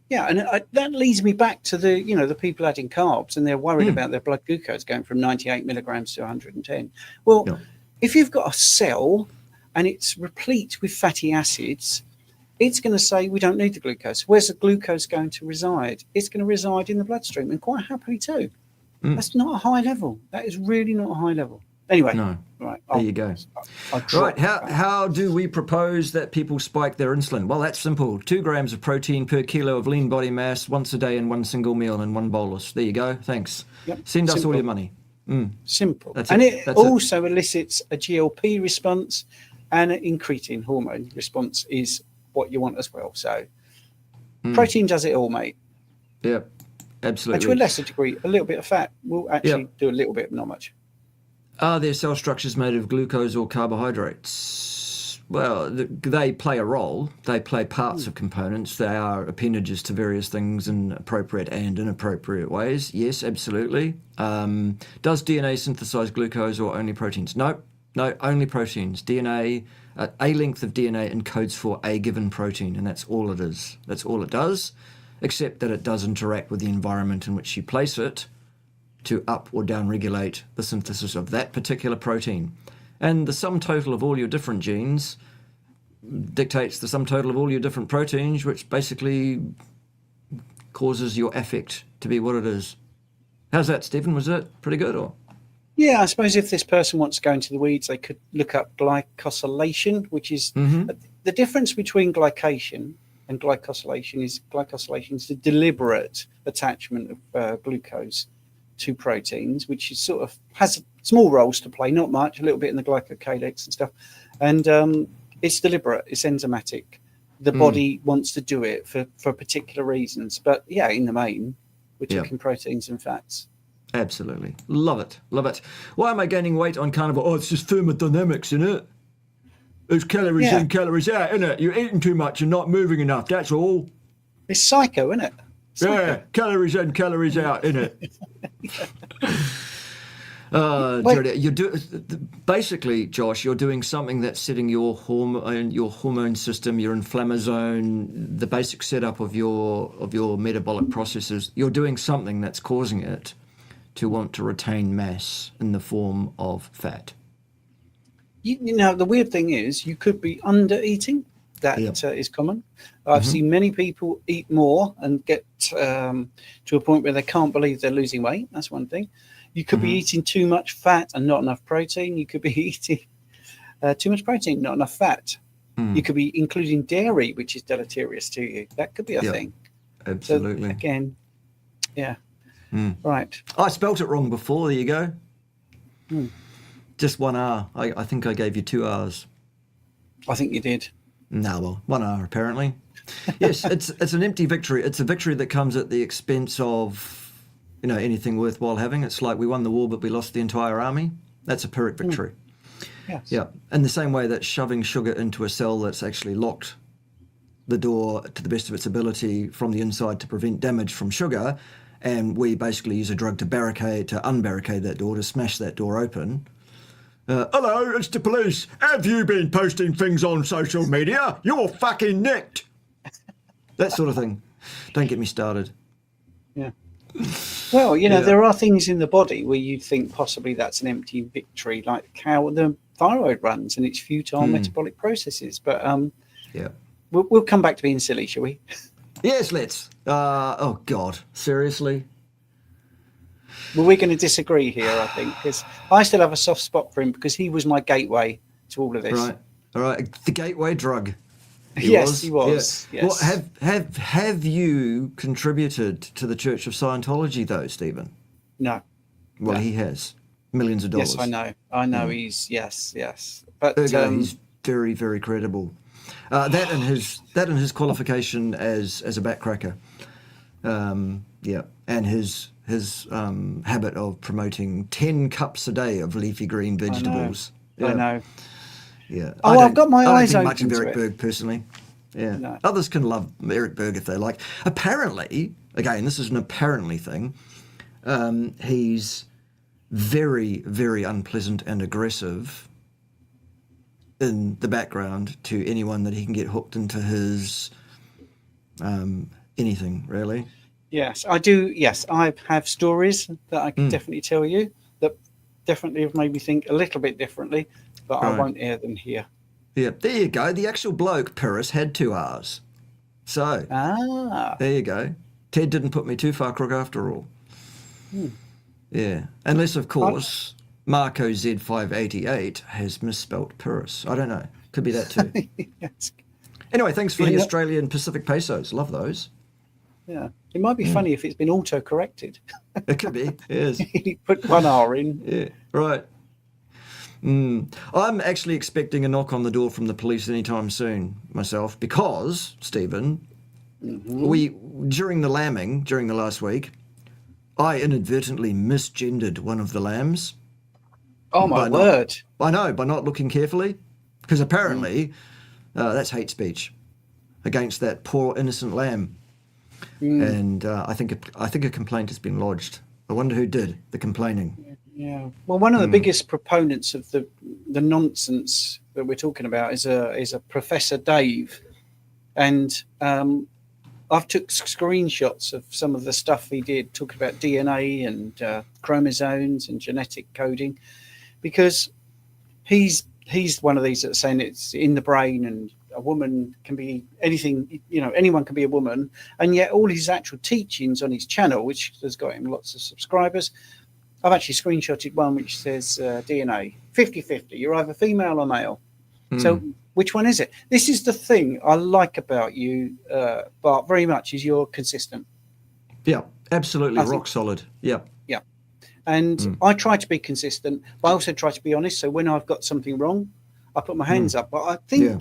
[SPEAKER 2] Yeah, and that leads me back to the people adding carbs, and they're worried about their blood glucose going from 98 milligrams to 110. Well,
[SPEAKER 1] Yeah.
[SPEAKER 2] if you've got a cell and it's replete with fatty acids, it's going to say we don't need the glucose. Where's the glucose going to reside? It's going to reside in the bloodstream, and quite happily too. That's not a high level. That is really not a high level. Anyway,
[SPEAKER 1] No.
[SPEAKER 2] right.
[SPEAKER 1] There you go.
[SPEAKER 2] I'll
[SPEAKER 1] Right,
[SPEAKER 2] drop
[SPEAKER 1] how do we propose that people spike their insulin? Well, that's simple. 2 grams of protein per kilo of lean body mass once a day in one single meal in one bolus. There you go. Thanks.
[SPEAKER 2] Yep.
[SPEAKER 1] Send us all
[SPEAKER 2] Simple.
[SPEAKER 1] your money.
[SPEAKER 2] Simple.
[SPEAKER 1] That's
[SPEAKER 2] And
[SPEAKER 1] it.
[SPEAKER 2] it
[SPEAKER 1] That's it.
[SPEAKER 2] also elicits a GLP response, and an incretin hormone response is what you want as well. So protein does it all, mate.
[SPEAKER 1] Yep,
[SPEAKER 2] And
[SPEAKER 1] absolutely.
[SPEAKER 2] to a lesser degree, a little bit of fat will actually
[SPEAKER 1] Yep.
[SPEAKER 2] do a little bit, not much.
[SPEAKER 1] Are their cell structures made of glucose or carbohydrates? Well, they play a role. They play parts of components. They are appendages to various things in appropriate and inappropriate ways. Yes, absolutely. Does DNA synthesize glucose or only proteins? No, only proteins. DNA, a length of DNA encodes for a given protein, and that's all it is. That's all it does, except that it does interact with the environment in which you place it to up or down regulate the synthesis of that particular protein. And the sum total of all your different genes dictates the sum total of all your different proteins, which basically causes your affect to be what it is. How's that, Stephen? Was that pretty good? Or
[SPEAKER 2] Yeah, I suppose if this person wants to go into the weeds, they could look up glycosylation, which is the difference between glycation and glycosylation is the deliberate attachment of glucose to proteins, which is sort of has small roles to play, not much, a little bit in the glycocalyx and stuff. And it's deliberate, it's enzymatic. The body wants to do it for particular reasons. But yeah, in the main, we're talking proteins and fats.
[SPEAKER 1] absolutely. Love it. Love it. Why am I gaining weight on carnivore? Oh, it's just thermodynamics, innit? It's calories in, calories out, innit? You're eating too much and not moving enough, that's all.
[SPEAKER 2] It's psycho, isn't it?
[SPEAKER 1] Yeah, calories in, calories out, innit? Jodie, basically, Josh, you're doing something that's setting your hormone system, your inflammasome, the basic setup of your metabolic processes. You're doing something that's causing it to want to retain mass in the form of fat.
[SPEAKER 2] You know, the weird thing is you could be under eating. That is common. I've seen many people eat more and get to a point where they can't believe they're losing weight. That's one thing. You could be eating too much fat and not enough protein. You could be eating too much protein, not enough fat. You could be including dairy, which is deleterious to you. That could be a thing.
[SPEAKER 1] Absolutely.
[SPEAKER 2] So again, right.
[SPEAKER 1] I spelt it wrong before. There you go. Just 1 R. I think I gave you 2 R's.
[SPEAKER 2] I think you did.
[SPEAKER 1] No, well, 1 R apparently. Yes, it's an empty victory. It's a victory that comes at the expense of, anything worthwhile having. It's like we won the war, but we lost the entire army. That's a Pyrrhic victory.
[SPEAKER 2] Yes.
[SPEAKER 1] Yeah. In the same way that shoving sugar into a cell that's actually locked the door to the best of its ability from the inside to prevent damage from sugar, and we basically use a drug to unbarricade that door, to smash that door open. Hello, it's the police. Have you been posting things on social media? You're fucking nicked. That sort of thing. Don't get me started.
[SPEAKER 2] Yeah. Well, there are things in the body where you think possibly that's an empty victory, like how the thyroid runs and its futile metabolic processes. But we'll come back to being silly, shall we?
[SPEAKER 1] Yes, let's. Oh, God. Seriously?
[SPEAKER 2] Well, we're going to disagree here, I think, because I still have a soft spot for him because he was my gateway to all of this.
[SPEAKER 1] Right. All right. The gateway drug.
[SPEAKER 2] Yes, he was.
[SPEAKER 1] Yeah. Well,
[SPEAKER 2] Yes.
[SPEAKER 1] have you contributed to the Church of Scientology though, Stephen?
[SPEAKER 2] No.
[SPEAKER 1] Well,
[SPEAKER 2] No.
[SPEAKER 1] he has millions of
[SPEAKER 2] Yes, I
[SPEAKER 1] dollars.
[SPEAKER 2] know. I know.
[SPEAKER 1] Yeah.
[SPEAKER 2] He's yes. But
[SPEAKER 1] Ergo, he's very, very credible. That and his qualification as a backcracker. Yeah, and his habit of promoting 10 cups a day of leafy green
[SPEAKER 2] I know.
[SPEAKER 1] vegetables.
[SPEAKER 2] I
[SPEAKER 1] Yeah,
[SPEAKER 2] know.
[SPEAKER 1] yeah.
[SPEAKER 2] Oh, I've got my
[SPEAKER 1] I don't
[SPEAKER 2] eyes
[SPEAKER 1] think much of
[SPEAKER 2] open to
[SPEAKER 1] Eric
[SPEAKER 2] it.
[SPEAKER 1] Berg personally. Yeah,
[SPEAKER 2] No.
[SPEAKER 1] others can love Eric Berg if they like. Apparently, again, this is an apparently thing. He's very, very unpleasant and aggressive in the background to anyone that he can get hooked into his anything really.
[SPEAKER 2] Yes, I do. Yes, I have stories that I can
[SPEAKER 1] Mm,
[SPEAKER 2] definitely tell you that definitely have made me think a little bit differently, but I
[SPEAKER 1] right.
[SPEAKER 2] won't air them here.
[SPEAKER 1] Yeah. There you go. The actual bloke Pyrrhus had 2 R's. So
[SPEAKER 2] Ah.
[SPEAKER 1] there you go. Ted didn't put me too far crook after all.
[SPEAKER 2] Hmm.
[SPEAKER 1] Yeah. Unless of
[SPEAKER 2] I,
[SPEAKER 1] course Marco Z588 has misspelt Pyrrhus. I don't know. Could be that too.
[SPEAKER 2] yes.
[SPEAKER 1] Anyway, thanks for
[SPEAKER 2] You
[SPEAKER 1] the
[SPEAKER 2] know,
[SPEAKER 1] Australian Pacific pesos. Love those.
[SPEAKER 2] yeah. It might be
[SPEAKER 1] Mm.
[SPEAKER 2] funny if it's been auto corrected.
[SPEAKER 1] It could be. Yes.
[SPEAKER 2] He put one R in.
[SPEAKER 1] Yeah. Right. I'm actually expecting a knock on the door from the police anytime soon myself because, Stephen,
[SPEAKER 2] Hmm.
[SPEAKER 1] we during the lambing during the last week, I inadvertently misgendered one of the lambs
[SPEAKER 2] Oh my
[SPEAKER 1] by not,
[SPEAKER 2] word.
[SPEAKER 1] I know, by not looking carefully, because apparently that's hate speech against that poor innocent lamb,
[SPEAKER 2] Mm.
[SPEAKER 1] and I think a complaint has been lodged. I wonder who did the complaining.
[SPEAKER 2] Yeah. Well, one of the
[SPEAKER 1] Mm.
[SPEAKER 2] biggest proponents of the nonsense that we're talking about is a Professor Dave, and I've took screenshots of some of the stuff he did, talking about DNA and chromosomes and genetic coding, because he's one of these that's saying it's in the brain and a woman can be anything, anyone can be a woman, and yet all his actual teachings on his channel, which has got him lots of subscribers. I've actually screenshotted one which says DNA 50-50, you're either female or male. So which one is it? This is the thing I like about you, Bart, very much, is you're consistent.
[SPEAKER 1] Yeah, absolutely,
[SPEAKER 2] I
[SPEAKER 1] rock
[SPEAKER 2] think,
[SPEAKER 1] solid. Yeah.
[SPEAKER 2] yeah. And I try to be consistent, but I also try to be honest. So when I've got something wrong, I put my hands up. But
[SPEAKER 1] Yeah.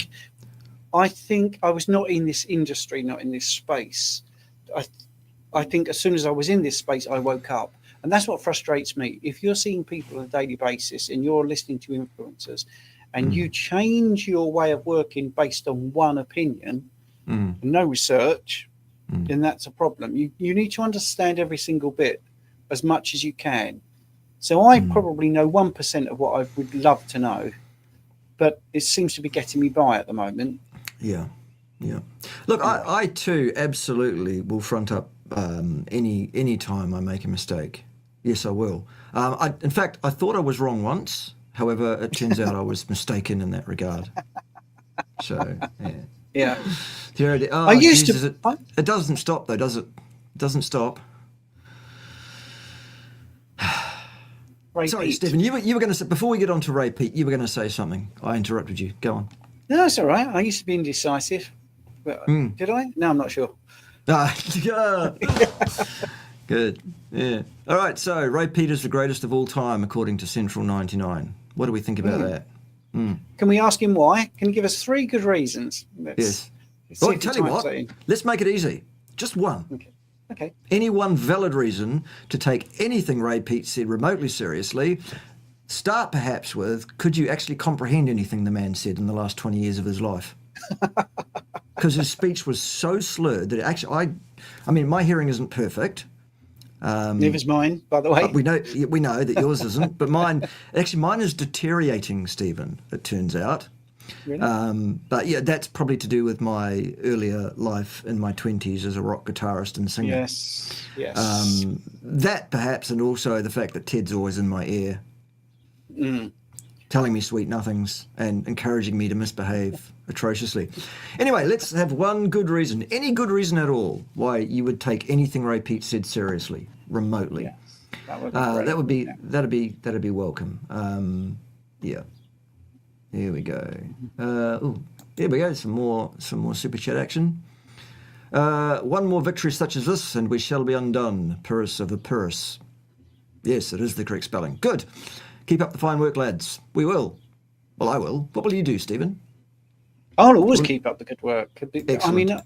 [SPEAKER 2] I think I was not in this industry, not in this space. I think as soon as I was in this space, I woke up. And that's what frustrates me. If you're seeing people on a daily basis and you're listening to influencers and you change your way of working based on one opinion and no research, then that's a problem. You need to understand every single bit as much as you can. So I probably know 1% of what I would love to know, but it seems to be getting me by at the moment.
[SPEAKER 1] Yeah, yeah. Look, I too absolutely will front up any time I make a mistake. Yes, I will. In fact, I thought I was wrong once. However, it turns out I was mistaken in that regard. So, yeah.
[SPEAKER 2] Yeah.
[SPEAKER 1] Oh,
[SPEAKER 2] I used
[SPEAKER 1] Jesus,
[SPEAKER 2] to.
[SPEAKER 1] it doesn't stop though, does it? It doesn't stop.
[SPEAKER 2] Ray
[SPEAKER 1] Sorry,
[SPEAKER 2] Pete.
[SPEAKER 1] Stephen, you were going to say, before we get on to Ray Pete, you were going to say something. I interrupted you. Go on.
[SPEAKER 2] No, that's all right. I used to be indecisive. But, did I? No, I'm not sure.
[SPEAKER 1] Yeah. Good. Yeah. All right. So Ray Pete is the greatest of all time, according to Central 99. What do we think about that?
[SPEAKER 2] Can we ask him why? Can you give us 3 good reasons?
[SPEAKER 1] Yes.
[SPEAKER 2] Let's
[SPEAKER 1] Well,
[SPEAKER 2] see if he
[SPEAKER 1] tell you
[SPEAKER 2] types
[SPEAKER 1] what.
[SPEAKER 2] that in.
[SPEAKER 1] Let's make it easy. Just one.
[SPEAKER 2] Okay.
[SPEAKER 1] Any one valid reason to take anything Ray Pete said remotely seriously. Start perhaps with, could you actually comprehend anything the man said in the last 20 years of his life? Because his speech was so slurred that it actually, I mean, my hearing isn't perfect.
[SPEAKER 2] Neither's mine, by the way.
[SPEAKER 1] We know that yours isn't, but mine is deteriorating, Stephen, it turns out.
[SPEAKER 2] Really?
[SPEAKER 1] But yeah, that's probably to do with my earlier life in my 20s as a rock guitarist and singer.
[SPEAKER 2] Yes.
[SPEAKER 1] That perhaps, and also the fact that Ted's always in my ear, telling me sweet nothings and encouraging me to misbehave atrociously. Anyway, let's have one good reason, any good reason at all, why you would take anything Ray Pete said seriously, remotely.
[SPEAKER 2] Yeah, that would be great.
[SPEAKER 1] That'd be welcome. Yeah. Here we go. Here we go. Some more super chat action. One more victory such as this, and we shall be undone. Purse of the purse. Yes, it is the correct spelling. Good. Keep up the fine work, lads. We will. Well, I will. What will you do, Stephen?
[SPEAKER 2] I'll always keep up the good work.
[SPEAKER 1] Excellent.
[SPEAKER 2] I mean,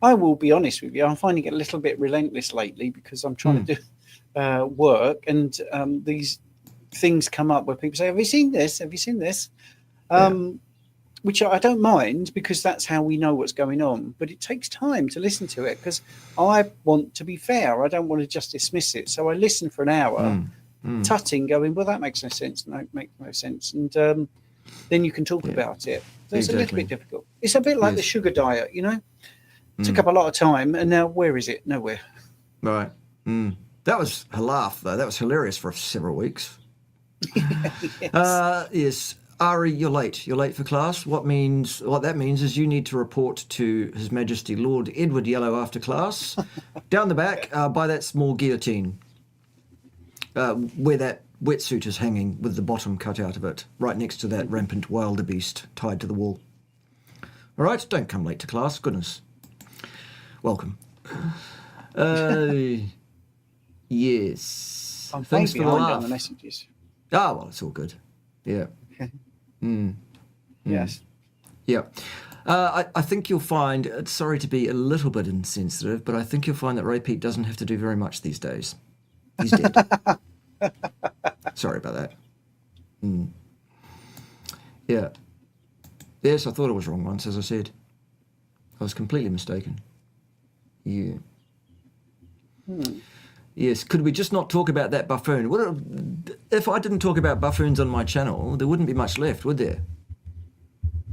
[SPEAKER 2] I will be honest with you. I'm finding it a little bit relentless lately because I'm trying to do work, and these things come up where people say, "Have you seen this? Have you seen this?" Which I don't mind because that's how we know what's going on. But it takes time to listen to it because I want to be fair. I don't want to just dismiss it. So I listen for an hour, tutting, going, "Well, that makes no sense. No, it makes no sense." And then you can talk about it. So it's a little bit difficult. It's a bit like the sugar diet, you know. Took up a lot of time, and now where is it? Nowhere.
[SPEAKER 1] Right. That was a laugh, though. That was hilarious for several weeks. Yes. Ari, you're late. You're late for class. What that means is you need to report to His Majesty Lord Edward Yellow after class. Down the back, by that small guillotine, where that wetsuit is hanging with the bottom cut out of it, right next to that rampant wildebeest tied to the wall. All right, don't come late to class. Goodness. Welcome. Yes.
[SPEAKER 2] I'm
[SPEAKER 1] Thanks for the
[SPEAKER 2] behind
[SPEAKER 1] laugh.
[SPEAKER 2] on the messages.
[SPEAKER 1] Ah, well, it's all good. Yeah.
[SPEAKER 2] Yes.
[SPEAKER 1] Yeah. I think you'll find, sorry to be a little bit insensitive, but I think you'll find that Ray Pete doesn't have to do very much these days. He's dead. Sorry about that. Yeah. Yes, I thought I was wrong once, as I said. I was completely mistaken. Yeah. Yes, could we just not talk about that buffoon? If I didn't talk about buffoons on my channel, there wouldn't be much left, would there?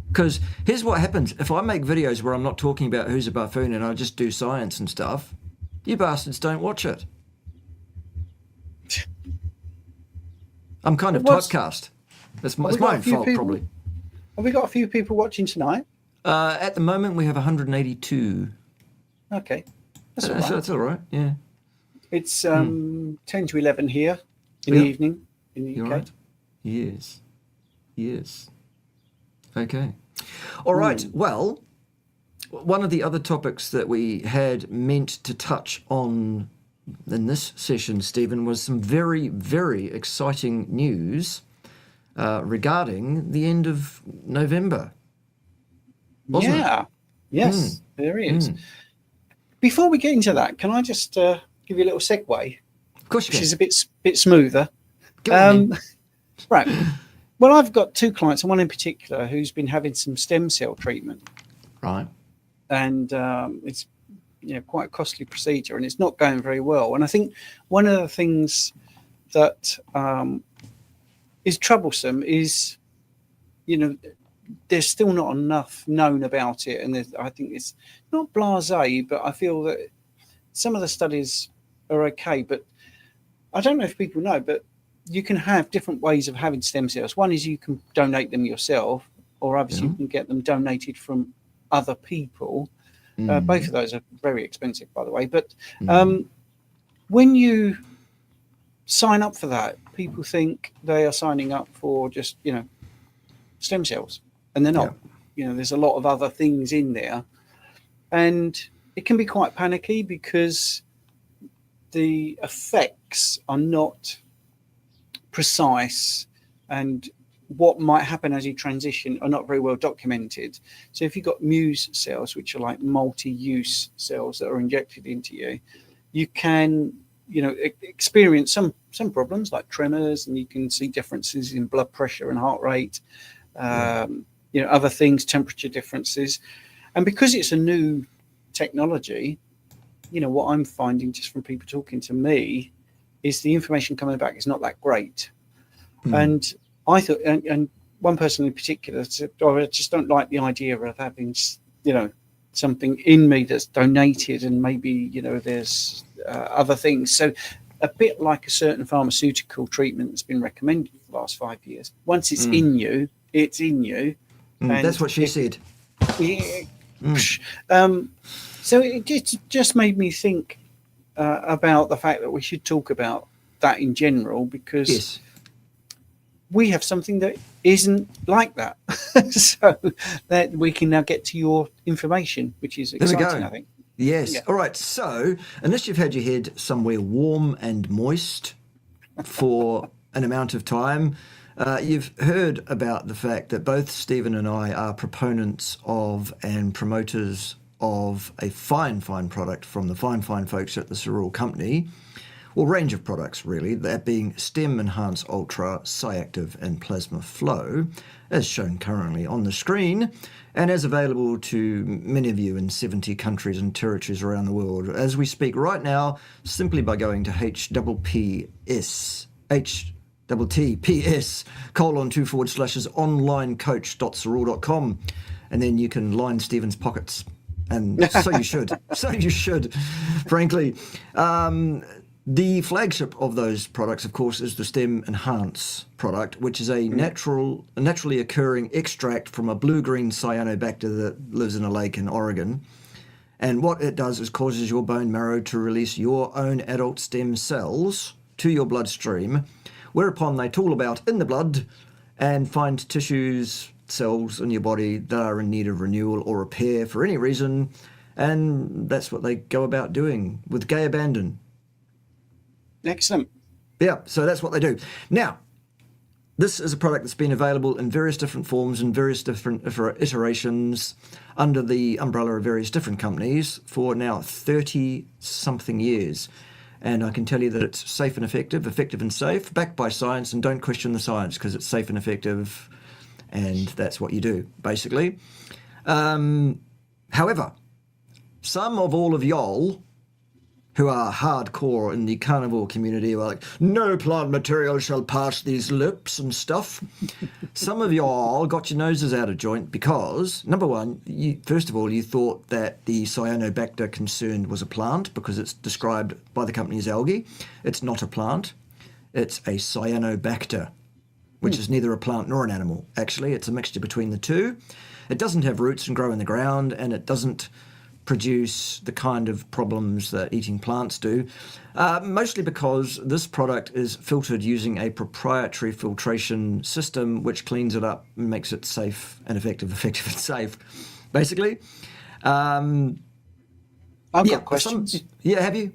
[SPEAKER 1] Because here's what happens. If I make videos where I'm not talking about who's a buffoon and I just do science and stuff, you bastards don't watch it. I'm kind of typecast. It's my own fault, probably.
[SPEAKER 2] Have we got a few people watching tonight?
[SPEAKER 1] At the moment, we have 182.
[SPEAKER 2] Okay. That's all right.
[SPEAKER 1] That's all right, yeah.
[SPEAKER 2] It's 10 to 11 here in the evening in the UK.
[SPEAKER 1] You're right. Yes. Yes. Okay. All right. Well, one of the other topics that we had meant to touch on in this session, Stephen, was some very, very exciting news regarding the end of November. Wasn't it?
[SPEAKER 2] Yes, there is. Before we get into that, can I just give you a little segue?
[SPEAKER 1] Of course you can.
[SPEAKER 2] Which is a bit smoother.
[SPEAKER 1] Go on, then.
[SPEAKER 2] Right. Well, I've got two clients, and one in particular who's been having some stem cell treatment.
[SPEAKER 1] Right.
[SPEAKER 2] And it's quite a costly procedure, and it's not going very well. And I think one of the things that is troublesome is, there's still not enough known about it. And I think it's not blasé, but I feel that some of the studies are okay. But I don't know if people know, but you can have different ways of having stem cells. One is you can donate them yourself, or obviously you can get them donated from other people. Both of those are very expensive, by the way. But when you sign up for that, people think they are signing up for just, stem cells. And they're not. There's a lot of other things in there. And it can be quite panicky because the effects are not precise, and what might happen as you transition are not very well documented. So if you've got Muse cells, which are like multi-use cells that are injected into you, you can, experience some problems like tremors, and you can see differences in blood pressure and heart rate, other things, temperature differences. And because it's a new technology, what I'm finding just from people talking to me is the information coming back is not that great. And I thought, and one person in particular said, I just don't like the idea of having, something in me that's donated, and maybe, there's other things. So a bit like a certain pharmaceutical treatment that's been recommended for the last 5 years. Once it's in you, it's in you.
[SPEAKER 1] That's what she said.
[SPEAKER 2] So it just made me think about the fact that we should talk about that in general, because we have something that isn't like that. So that we can now get to your information, which is exciting, I think.
[SPEAKER 1] Yes.
[SPEAKER 2] Yeah.
[SPEAKER 1] All right. So, unless you've had your head somewhere warm and moist for an amount of time, you've heard about the fact that both Stephen and I are proponents of and promoters of a fine product from the fine folks at the Cerule Company. Well, range of products, really, that being STEM Enhance Ultra, Sciactive and Plasma Flow, as shown currently on the screen, and as available to many of you in 70 countries and territories around the world as we speak right now, simply by going to https onlinecoach.cerule.com, and then you can line Stephen's pockets. And so you should. So you should, frankly. The flagship of those products, of course, is the STEM Enhance product, which is a naturally occurring extract from a blue-green cyanobacter that lives in a lake in Oregon. And what it does is causes your bone marrow to release your own adult stem cells to your bloodstream, whereupon they tool about in the blood and find tissues, cells in your body that are in need of renewal or repair for any reason. And that's what they go about doing with gay abandon.
[SPEAKER 2] Excellent.
[SPEAKER 1] Yeah, so that's what they do. Now, this is a product that's been available in various different forms and various different iterations under the umbrella of various different companies for now 30-something years. And I can tell you that it's safe and effective and safe, backed by science, and don't question the science because it's safe and effective, and that's what you do, basically. However, some of all of y'all who are hardcore in the carnivore community are like, no plant material shall pass these lips and stuff. Some of y'all got your noses out of joint because, number one, first of all, you thought that the cyanobacter concerned was a plant because it's described by the company as algae. It's not a plant. It's a cyanobacter, which is neither a plant nor an animal. Actually, it's a mixture between the two. It doesn't have roots and grow in the ground, and it doesn't produce the kind of problems that eating plants do, mostly because this product is filtered using a proprietary filtration system which cleans it up and makes it safe and effective and safe, basically.
[SPEAKER 2] I've got questions.
[SPEAKER 1] Have you?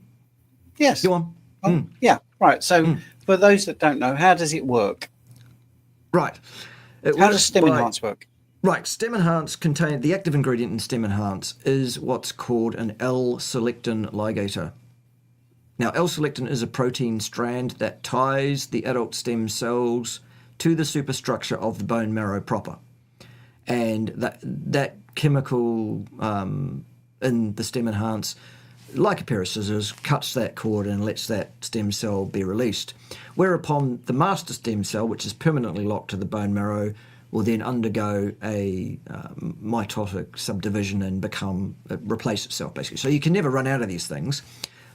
[SPEAKER 2] Yes.
[SPEAKER 1] Go on.
[SPEAKER 2] Yeah, right. So for those that don't know, how does it work?
[SPEAKER 1] Right.
[SPEAKER 2] How does STEM Enhance work?
[SPEAKER 1] Right, STEM Enhance the active ingredient in STEM Enhance is what's called an L-selectin ligator. Now, L-selectin is a protein strand that ties the adult stem cells to the superstructure of the bone marrow proper. And that chemical in the STEM Enhance, like a pair of scissors, cuts that cord and lets that stem cell be released. Whereupon the master stem cell, which is permanently locked to the bone marrow, will then undergo a mitotic subdivision and replace itself, basically. So you can never run out of these things.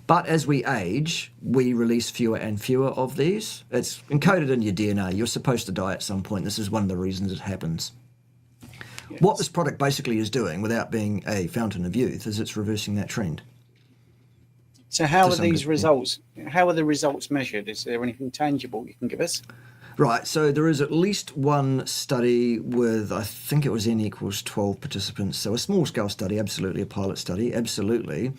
[SPEAKER 1] But as we age, we release fewer and fewer of these. It's encoded in your DNA. You're supposed to die at some point. This is one of the reasons it happens. Yes. What this product basically is doing, without being a fountain of youth, is it's reversing that trend.
[SPEAKER 2] So how are these results? How are the results measured? Is there anything tangible you can give us?
[SPEAKER 1] Right, so there is at least one study with, I think it was N equals 12 participants. So a small-scale study, absolutely, a pilot study, absolutely.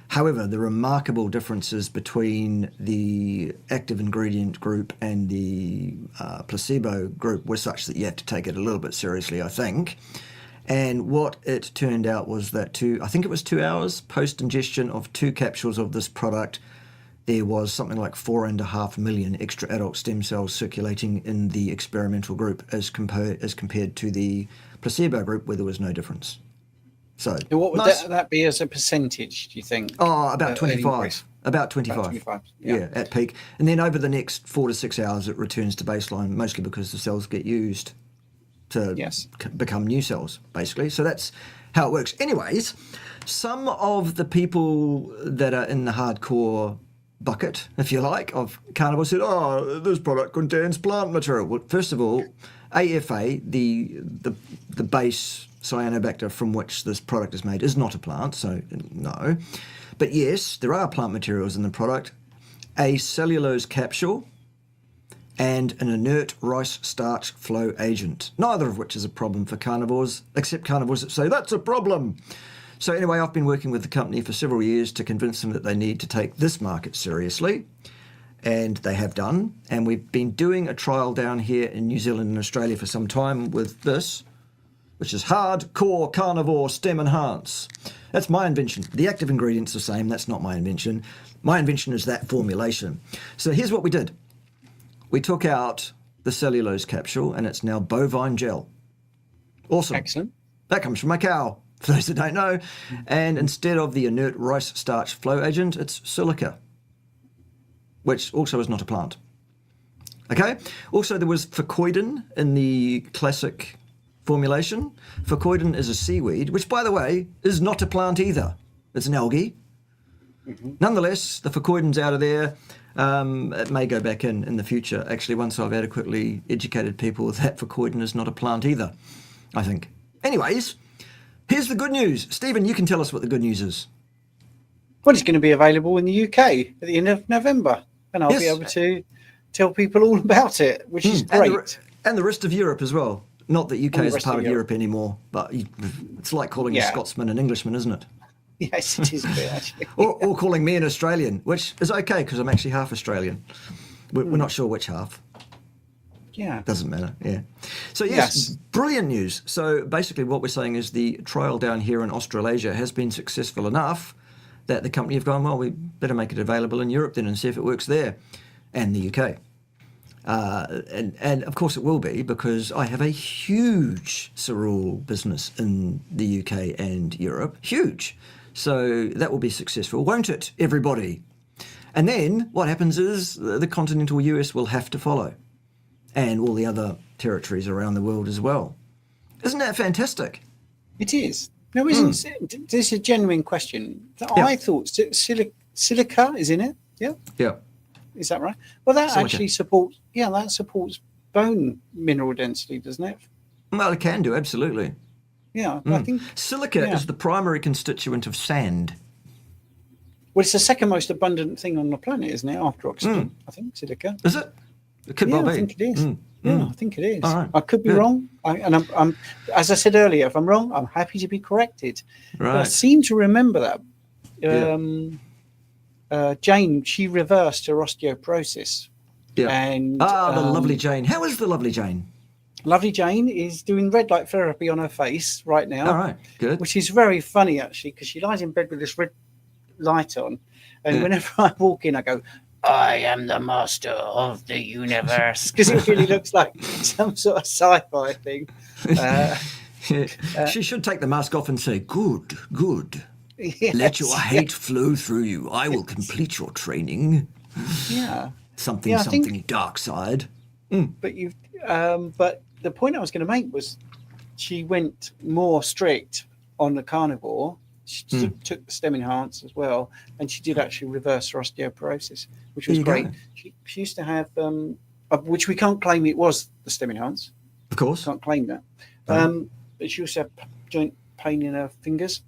[SPEAKER 1] However, the remarkable differences between the active ingredient group and the placebo group were such that you have to take it a little bit seriously, I think. And what it turned out was that I think it was 2 hours post-ingestion of 2 capsules of this product, there was something like 4.5 million extra adult stem cells circulating in the experimental group as compared to the placebo group where there was no difference. So
[SPEAKER 2] what would that be as a percentage, do you think?
[SPEAKER 1] Oh, about 25. About 25. Yeah, at peak. And then over the next 4 to 6 hours, it returns to baseline, mostly because the cells get used to become new cells, basically. So that's how it works. Anyways, some of the people that are in the hardcore bucket, if you like, of carnivore said, this product contains plant material. Well, first of all, AFA, the base cyanobacter from which this product is made, is not a plant, so no. But yes, there are plant materials in the product. A cellulose capsule and an inert rice starch flow agent, neither of which is a problem for carnivores, except carnivores that say that's a problem. So anyway, I've been working with the company for several years to convince them that they need to take this market seriously, and they have done. And we've been doing a trial down here in New Zealand and Australia for some time with this, which is Hardcore Carnivore Stem Enhance. That's my invention. The active ingredient's the same. That's not my invention. My invention is that formulation. So here's what we did. We took out the cellulose capsule, and it's now bovine gel. Awesome.
[SPEAKER 2] Excellent.
[SPEAKER 1] That comes from my cow, for those that don't know. And instead of the inert rice starch flow agent, it's silica, which also is not a plant. Okay? Also, there was Fucoidan in the classic formulation. Fucoidan is a seaweed, which, by the way, is not a plant either. It's an algae. Nonetheless, the Fucoidan's out of there. It may go back in the future, actually, once I've adequately educated people that Fucoidan is not a plant either, I think. Anyways, here's the good news. Stephen, you can tell us what the good news is.
[SPEAKER 2] Well, it's going to be available in the UK at the end of November, and I'll be able to tell people all about it, which is great.
[SPEAKER 1] And the rest of Europe as well. Not that UK is part of Europe anymore, but it's like calling a Scotsman an Englishman, isn't it?
[SPEAKER 2] Yes, it is a bit, actually.
[SPEAKER 1] or calling me an Australian, which is okay because I'm actually half Australian. We're not sure which half.
[SPEAKER 2] Yeah.
[SPEAKER 1] Doesn't matter, yeah. So, yes, brilliant news. So, basically what we're saying is the trial down here in Australasia has been successful enough that the company have gone, well, we better make it available in Europe then and see if it works there, and the UK. And of course it will be, because I have a huge cerule business in the UK and Europe. Huge. So that will be successful, won't it, everybody? And then what happens is the continental US will have to follow, and all the other territories around the world as well. Isn't that fantastic?
[SPEAKER 2] It is. No, isn't it? This is a genuine question. I thought silica is in it. Yeah.
[SPEAKER 1] Yeah.
[SPEAKER 2] Is that right? Well, that
[SPEAKER 1] Silica.
[SPEAKER 2] actually supports. Yeah, that supports bone mineral density, doesn't it?
[SPEAKER 1] Well, it can do, absolutely.
[SPEAKER 2] Yeah, I think
[SPEAKER 1] Silica is the primary constituent of sand.
[SPEAKER 2] Well, it's the second most abundant thing on the planet, isn't it? After oxygen, I think silica.
[SPEAKER 1] Is it? It could well be.
[SPEAKER 2] I think it is. Yeah, I think it is.
[SPEAKER 1] All right.
[SPEAKER 2] I could be wrong. I'm, as I said earlier, if I'm wrong, I'm happy to be corrected.
[SPEAKER 1] Right.
[SPEAKER 2] But I seem to remember that Jane, she reversed her osteoporosis.
[SPEAKER 1] Yeah.
[SPEAKER 2] And
[SPEAKER 1] the lovely Jane. How is the lovely Jane?
[SPEAKER 2] Lovely Jane is doing red light therapy on her face right now.
[SPEAKER 1] All right, good.
[SPEAKER 2] Which is very funny, actually, because she lies in bed with this red light on. And whenever I walk in, I go, I am the master of the universe. Because it really looks like some sort of sci-fi thing.
[SPEAKER 1] She should take the mask off and say, good, good.
[SPEAKER 2] Yes,
[SPEAKER 1] Let your hate flow through you. I will complete your training.
[SPEAKER 2] Yeah.
[SPEAKER 1] Something dark side.
[SPEAKER 2] But but the point I was going to make was she went more strict on the carnivore. She took the stem enhance as well, and she did actually reverse her osteoporosis, which was great. She used to have, which we can't claim it was the stem enhance.
[SPEAKER 1] Of course.
[SPEAKER 2] Can't claim that. But she used to have joint pain in her fingers.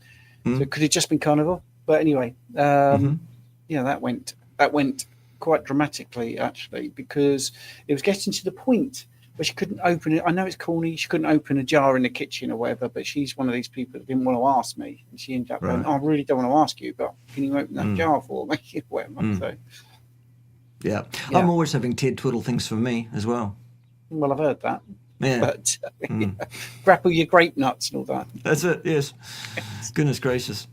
[SPEAKER 2] So it could have just been carnivore. But anyway, that went quite dramatically, actually, because it was getting to the point where she couldn't open it. I know it's corny. She couldn't open a jar in the kitchen or whatever, but she's one of these people that didn't want to ask me. And she ended up going, I really don't want to ask you, but can you open that jar for me? Whatever. So,
[SPEAKER 1] yeah. I'm always having Ted twiddle things for me as well.
[SPEAKER 2] Well, I've heard that.
[SPEAKER 1] Yeah.
[SPEAKER 2] But grapple your grape nuts and all that.
[SPEAKER 1] That's it, yes. Goodness gracious.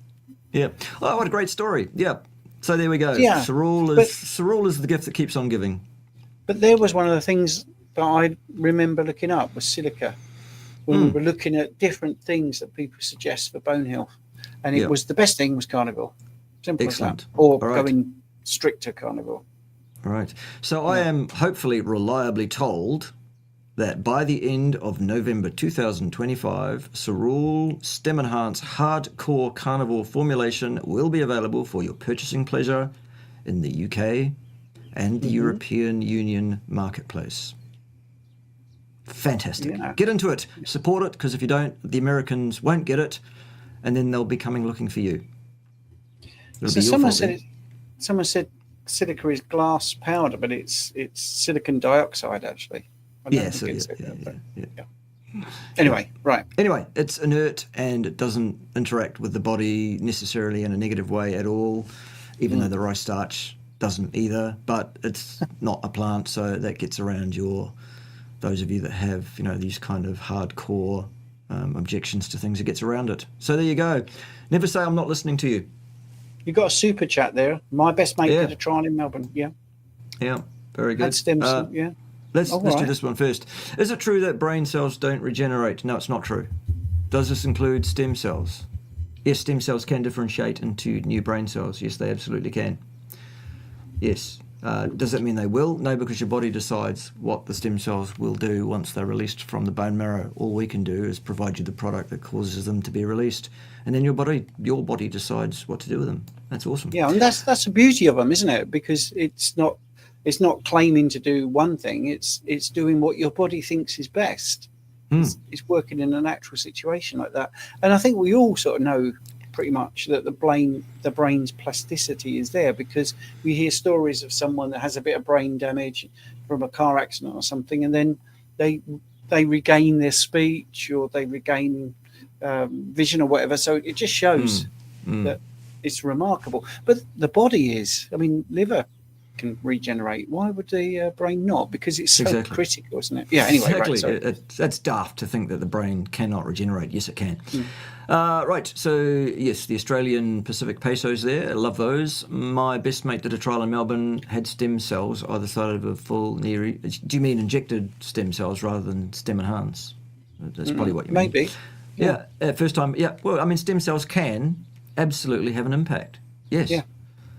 [SPEAKER 1] Yeah. Oh, what a great story. Yeah. So there we go.
[SPEAKER 2] Yeah.
[SPEAKER 1] Cerule is the gift that keeps on giving.
[SPEAKER 2] But there was one of the things that I remember looking up was silica. When we were looking at different things that people suggest for bone health. And it was the best thing was carnivore. Simple
[SPEAKER 1] Excellent.
[SPEAKER 2] as that. Or going stricter carnivore.
[SPEAKER 1] All right. So I am hopefully reliably told that by the end of November 2025, Cerule Stem Enhance Hardcore Carnivore formulation will be available for your purchasing pleasure in the UK and the European Union marketplace. Fantastic.
[SPEAKER 2] Yeah.
[SPEAKER 1] Get into it. Support it, because if you don't, the Americans won't get it, and then they'll be coming looking for you. It'll be your fault then.
[SPEAKER 2] Someone said silica is glass powder, but it's silicon dioxide actually. I don't think it's yeah. Anyway, right.
[SPEAKER 1] Anyway, it's inert and it doesn't interact with the body necessarily in a negative way at all, even though the rice starch doesn't either. But it's not a plant, so that gets around those of you that have, these kind of hardcore objections to things. It gets around it. So there you go. Never say I'm not listening to you.
[SPEAKER 2] You got a super chat there. My best mate did a trial in Melbourne. Yeah.
[SPEAKER 1] Yeah. Very good.
[SPEAKER 2] Had stem cell. Yeah.
[SPEAKER 1] Let's do this one first. Is it true that brain cells don't regenerate? No, it's not true. Does this include stem cells? Yes, stem cells can differentiate into new brain cells. Yes, they absolutely can. Yes. Does that mean they will? No, because your body decides what the stem cells will do once they're released from the bone marrow. All we can do is provide you the product that causes them to be released, and then your body decides what to do with them. That's awesome.
[SPEAKER 2] Yeah, and that's the beauty of them, isn't it? Because it's not claiming to do one thing. It's doing what your body thinks is best. It's working in a natural situation like that. And I think we all sort of know pretty much that the brain's plasticity is there, because we hear stories of someone that has a bit of brain damage from a car accident or something, and then they regain their speech or they regain vision or whatever. So it just shows that it's remarkable. But the body is, liver can regenerate. Why would the brain not? Because it's so critical, isn't it? Yeah, anyway.
[SPEAKER 1] Exactly. Right, that's daft to think that the brain cannot regenerate. Yes, it can. Right, so yes, the Australian Pacific pesos there, I love those. My best mate did a trial in Melbourne, had stem cells either side of a full knee. Do you mean injected stem cells rather than stem enhance? That's probably what you mean.
[SPEAKER 2] Maybe.
[SPEAKER 1] Yeah, first time, yeah. Well, stem cells can absolutely have an impact. Yes. Yeah.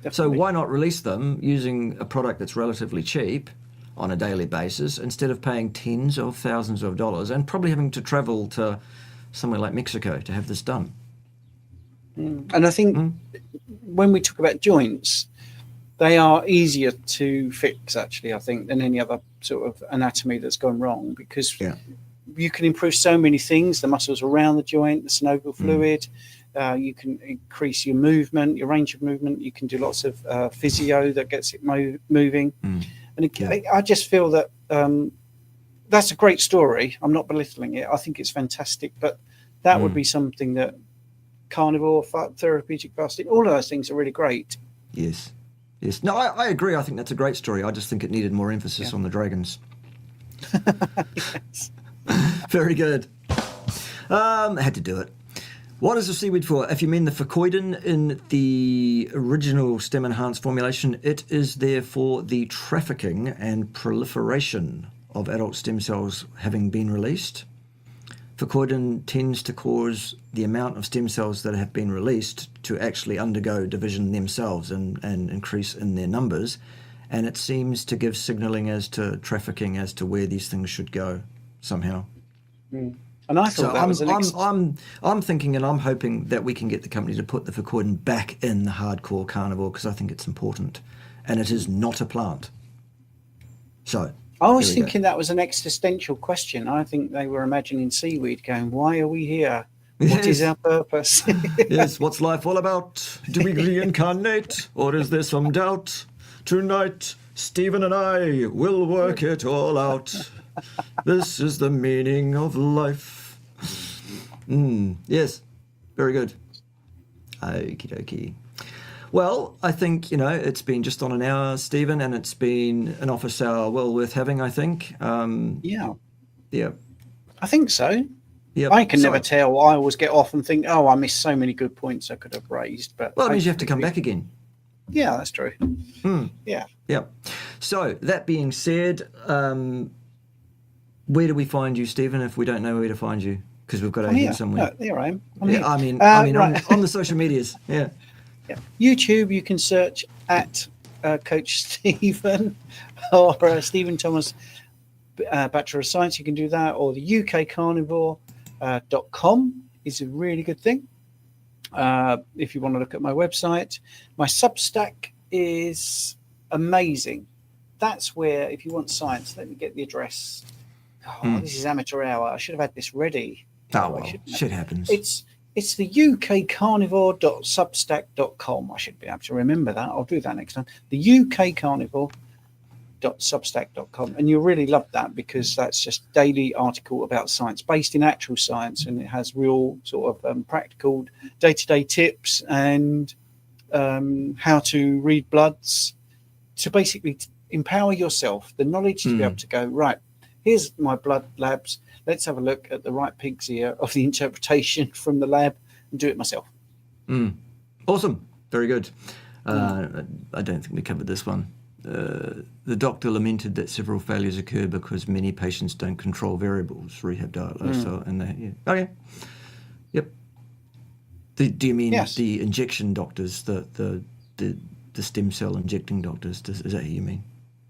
[SPEAKER 1] Definitely. So why not release them using a product that's relatively cheap on a daily basis instead of paying tens of thousands of dollars and probably having to travel to somewhere like Mexico to have this done?
[SPEAKER 2] And I think when we talk about joints, they are easier to fix, actually, I think, than any other sort of anatomy that's gone wrong, because you can improve so many things, the muscles around the joint, the synovial fluid. You can increase your movement, your range of movement. You can do lots of physio that gets it moving. And I just feel that that's a great story. I'm not belittling it. I think it's fantastic. But that would be something that carnivore, therapeutic fasting, all of those things are really great.
[SPEAKER 1] Yes. No, I agree. I think that's a great story. I just think it needed more emphasis on the dragons.
[SPEAKER 2] Yes.
[SPEAKER 1] Very good. I had to do it. What is the seaweed for? If you mean the Fucoidan in the original stem enhanced formulation, it is there for the trafficking and proliferation of adult stem cells having been released. Fucoidan tends to cause the amount of stem cells that have been released to actually undergo division themselves and increase in their numbers. And it seems to give signalling as to trafficking as to where these things should go somehow.
[SPEAKER 2] And I thought that was
[SPEAKER 1] I'm thinking and I'm hoping that we can get the company to put the Fucoidan back in the hardcore carnivore, because I think it's important. And it is not a plant. So
[SPEAKER 2] I was thinking that was an existential question. I think they were imagining seaweed going, why are we here? What is our purpose?
[SPEAKER 1] Yes, what's life all about? Do we reincarnate, or is there some doubt? Tonight, Stephen and I will work it all out. This is the meaning of life. Yes, very good. Okie dokie. Well, I think, it's been just on an hour, Stephen, and it's been an office hour well worth having, I think.
[SPEAKER 2] Yeah.
[SPEAKER 1] I
[SPEAKER 2] think so.
[SPEAKER 1] Yeah.
[SPEAKER 2] I can never tell. I always get off and think, I missed so many good points I could have raised. But
[SPEAKER 1] it means you have to come back again.
[SPEAKER 2] Yeah, that's true. Yeah.
[SPEAKER 1] So, that being said, where do we find you, Stephen, if we don't know where to find you? Because we've got to head somewhere.
[SPEAKER 2] No, there I am.
[SPEAKER 1] Right. on the social medias. Yeah.
[SPEAKER 2] YouTube, you can search at Coach Stephen or Stephen Thomas Bachelor of Science. You can do that, or the ukcarnivore.com is a really good thing. If you want to look at my website, my Substack is amazing. That's where, if you want science, let me get the address. This is amateur hour. I should have had this ready.
[SPEAKER 1] Oh, well, shit happens.
[SPEAKER 2] It's It's the ukcarnivore.substack.com. I should be able to remember that. I'll do that next time. The ukcarnivore.substack.com. And you'll really love that, because that's just daily article about science, based in actual science, and it has real sort of practical day-to-day tips and how to read bloods, to basically empower yourself, the knowledge to be able to go, right, here's my blood labs. Let's have a look at the right pig's ear of the interpretation from the lab and do it myself.
[SPEAKER 1] Awesome. Very good. I don't think we covered this one. The doctor lamented that several failures occur because many patients don't control variables, rehab, diet, lifestyle, and they, okay. Yep. Do you mean the injection doctors, the stem cell injecting doctors? Is that who you mean?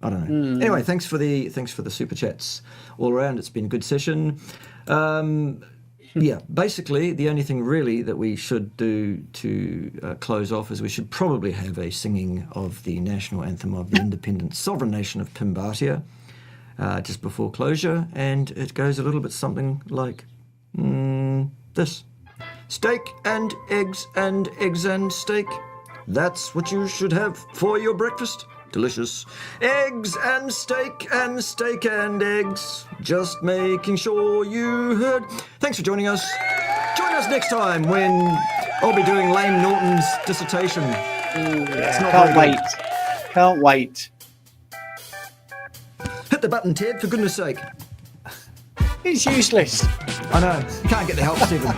[SPEAKER 1] I don't know. Anyway, thanks for the super chats all around. It's been a good session. Basically, the only thing really that we should do to close off is we should probably have a singing of the national anthem of the independent sovereign nation of Tumbatia just before closure, and it goes a little bit something like this. Steak and eggs and eggs and steak. That's what you should have for your breakfast. Delicious. Eggs and steak and steak and eggs. Just making sure you heard. Thanks for joining us. Join us next time when I'll be doing Lane Norton's dissertation.
[SPEAKER 2] Can't wait. Can't wait.
[SPEAKER 1] Hit the button, Ted, for goodness sake.
[SPEAKER 2] It's useless.
[SPEAKER 1] I know. You can't get the help, Stephen.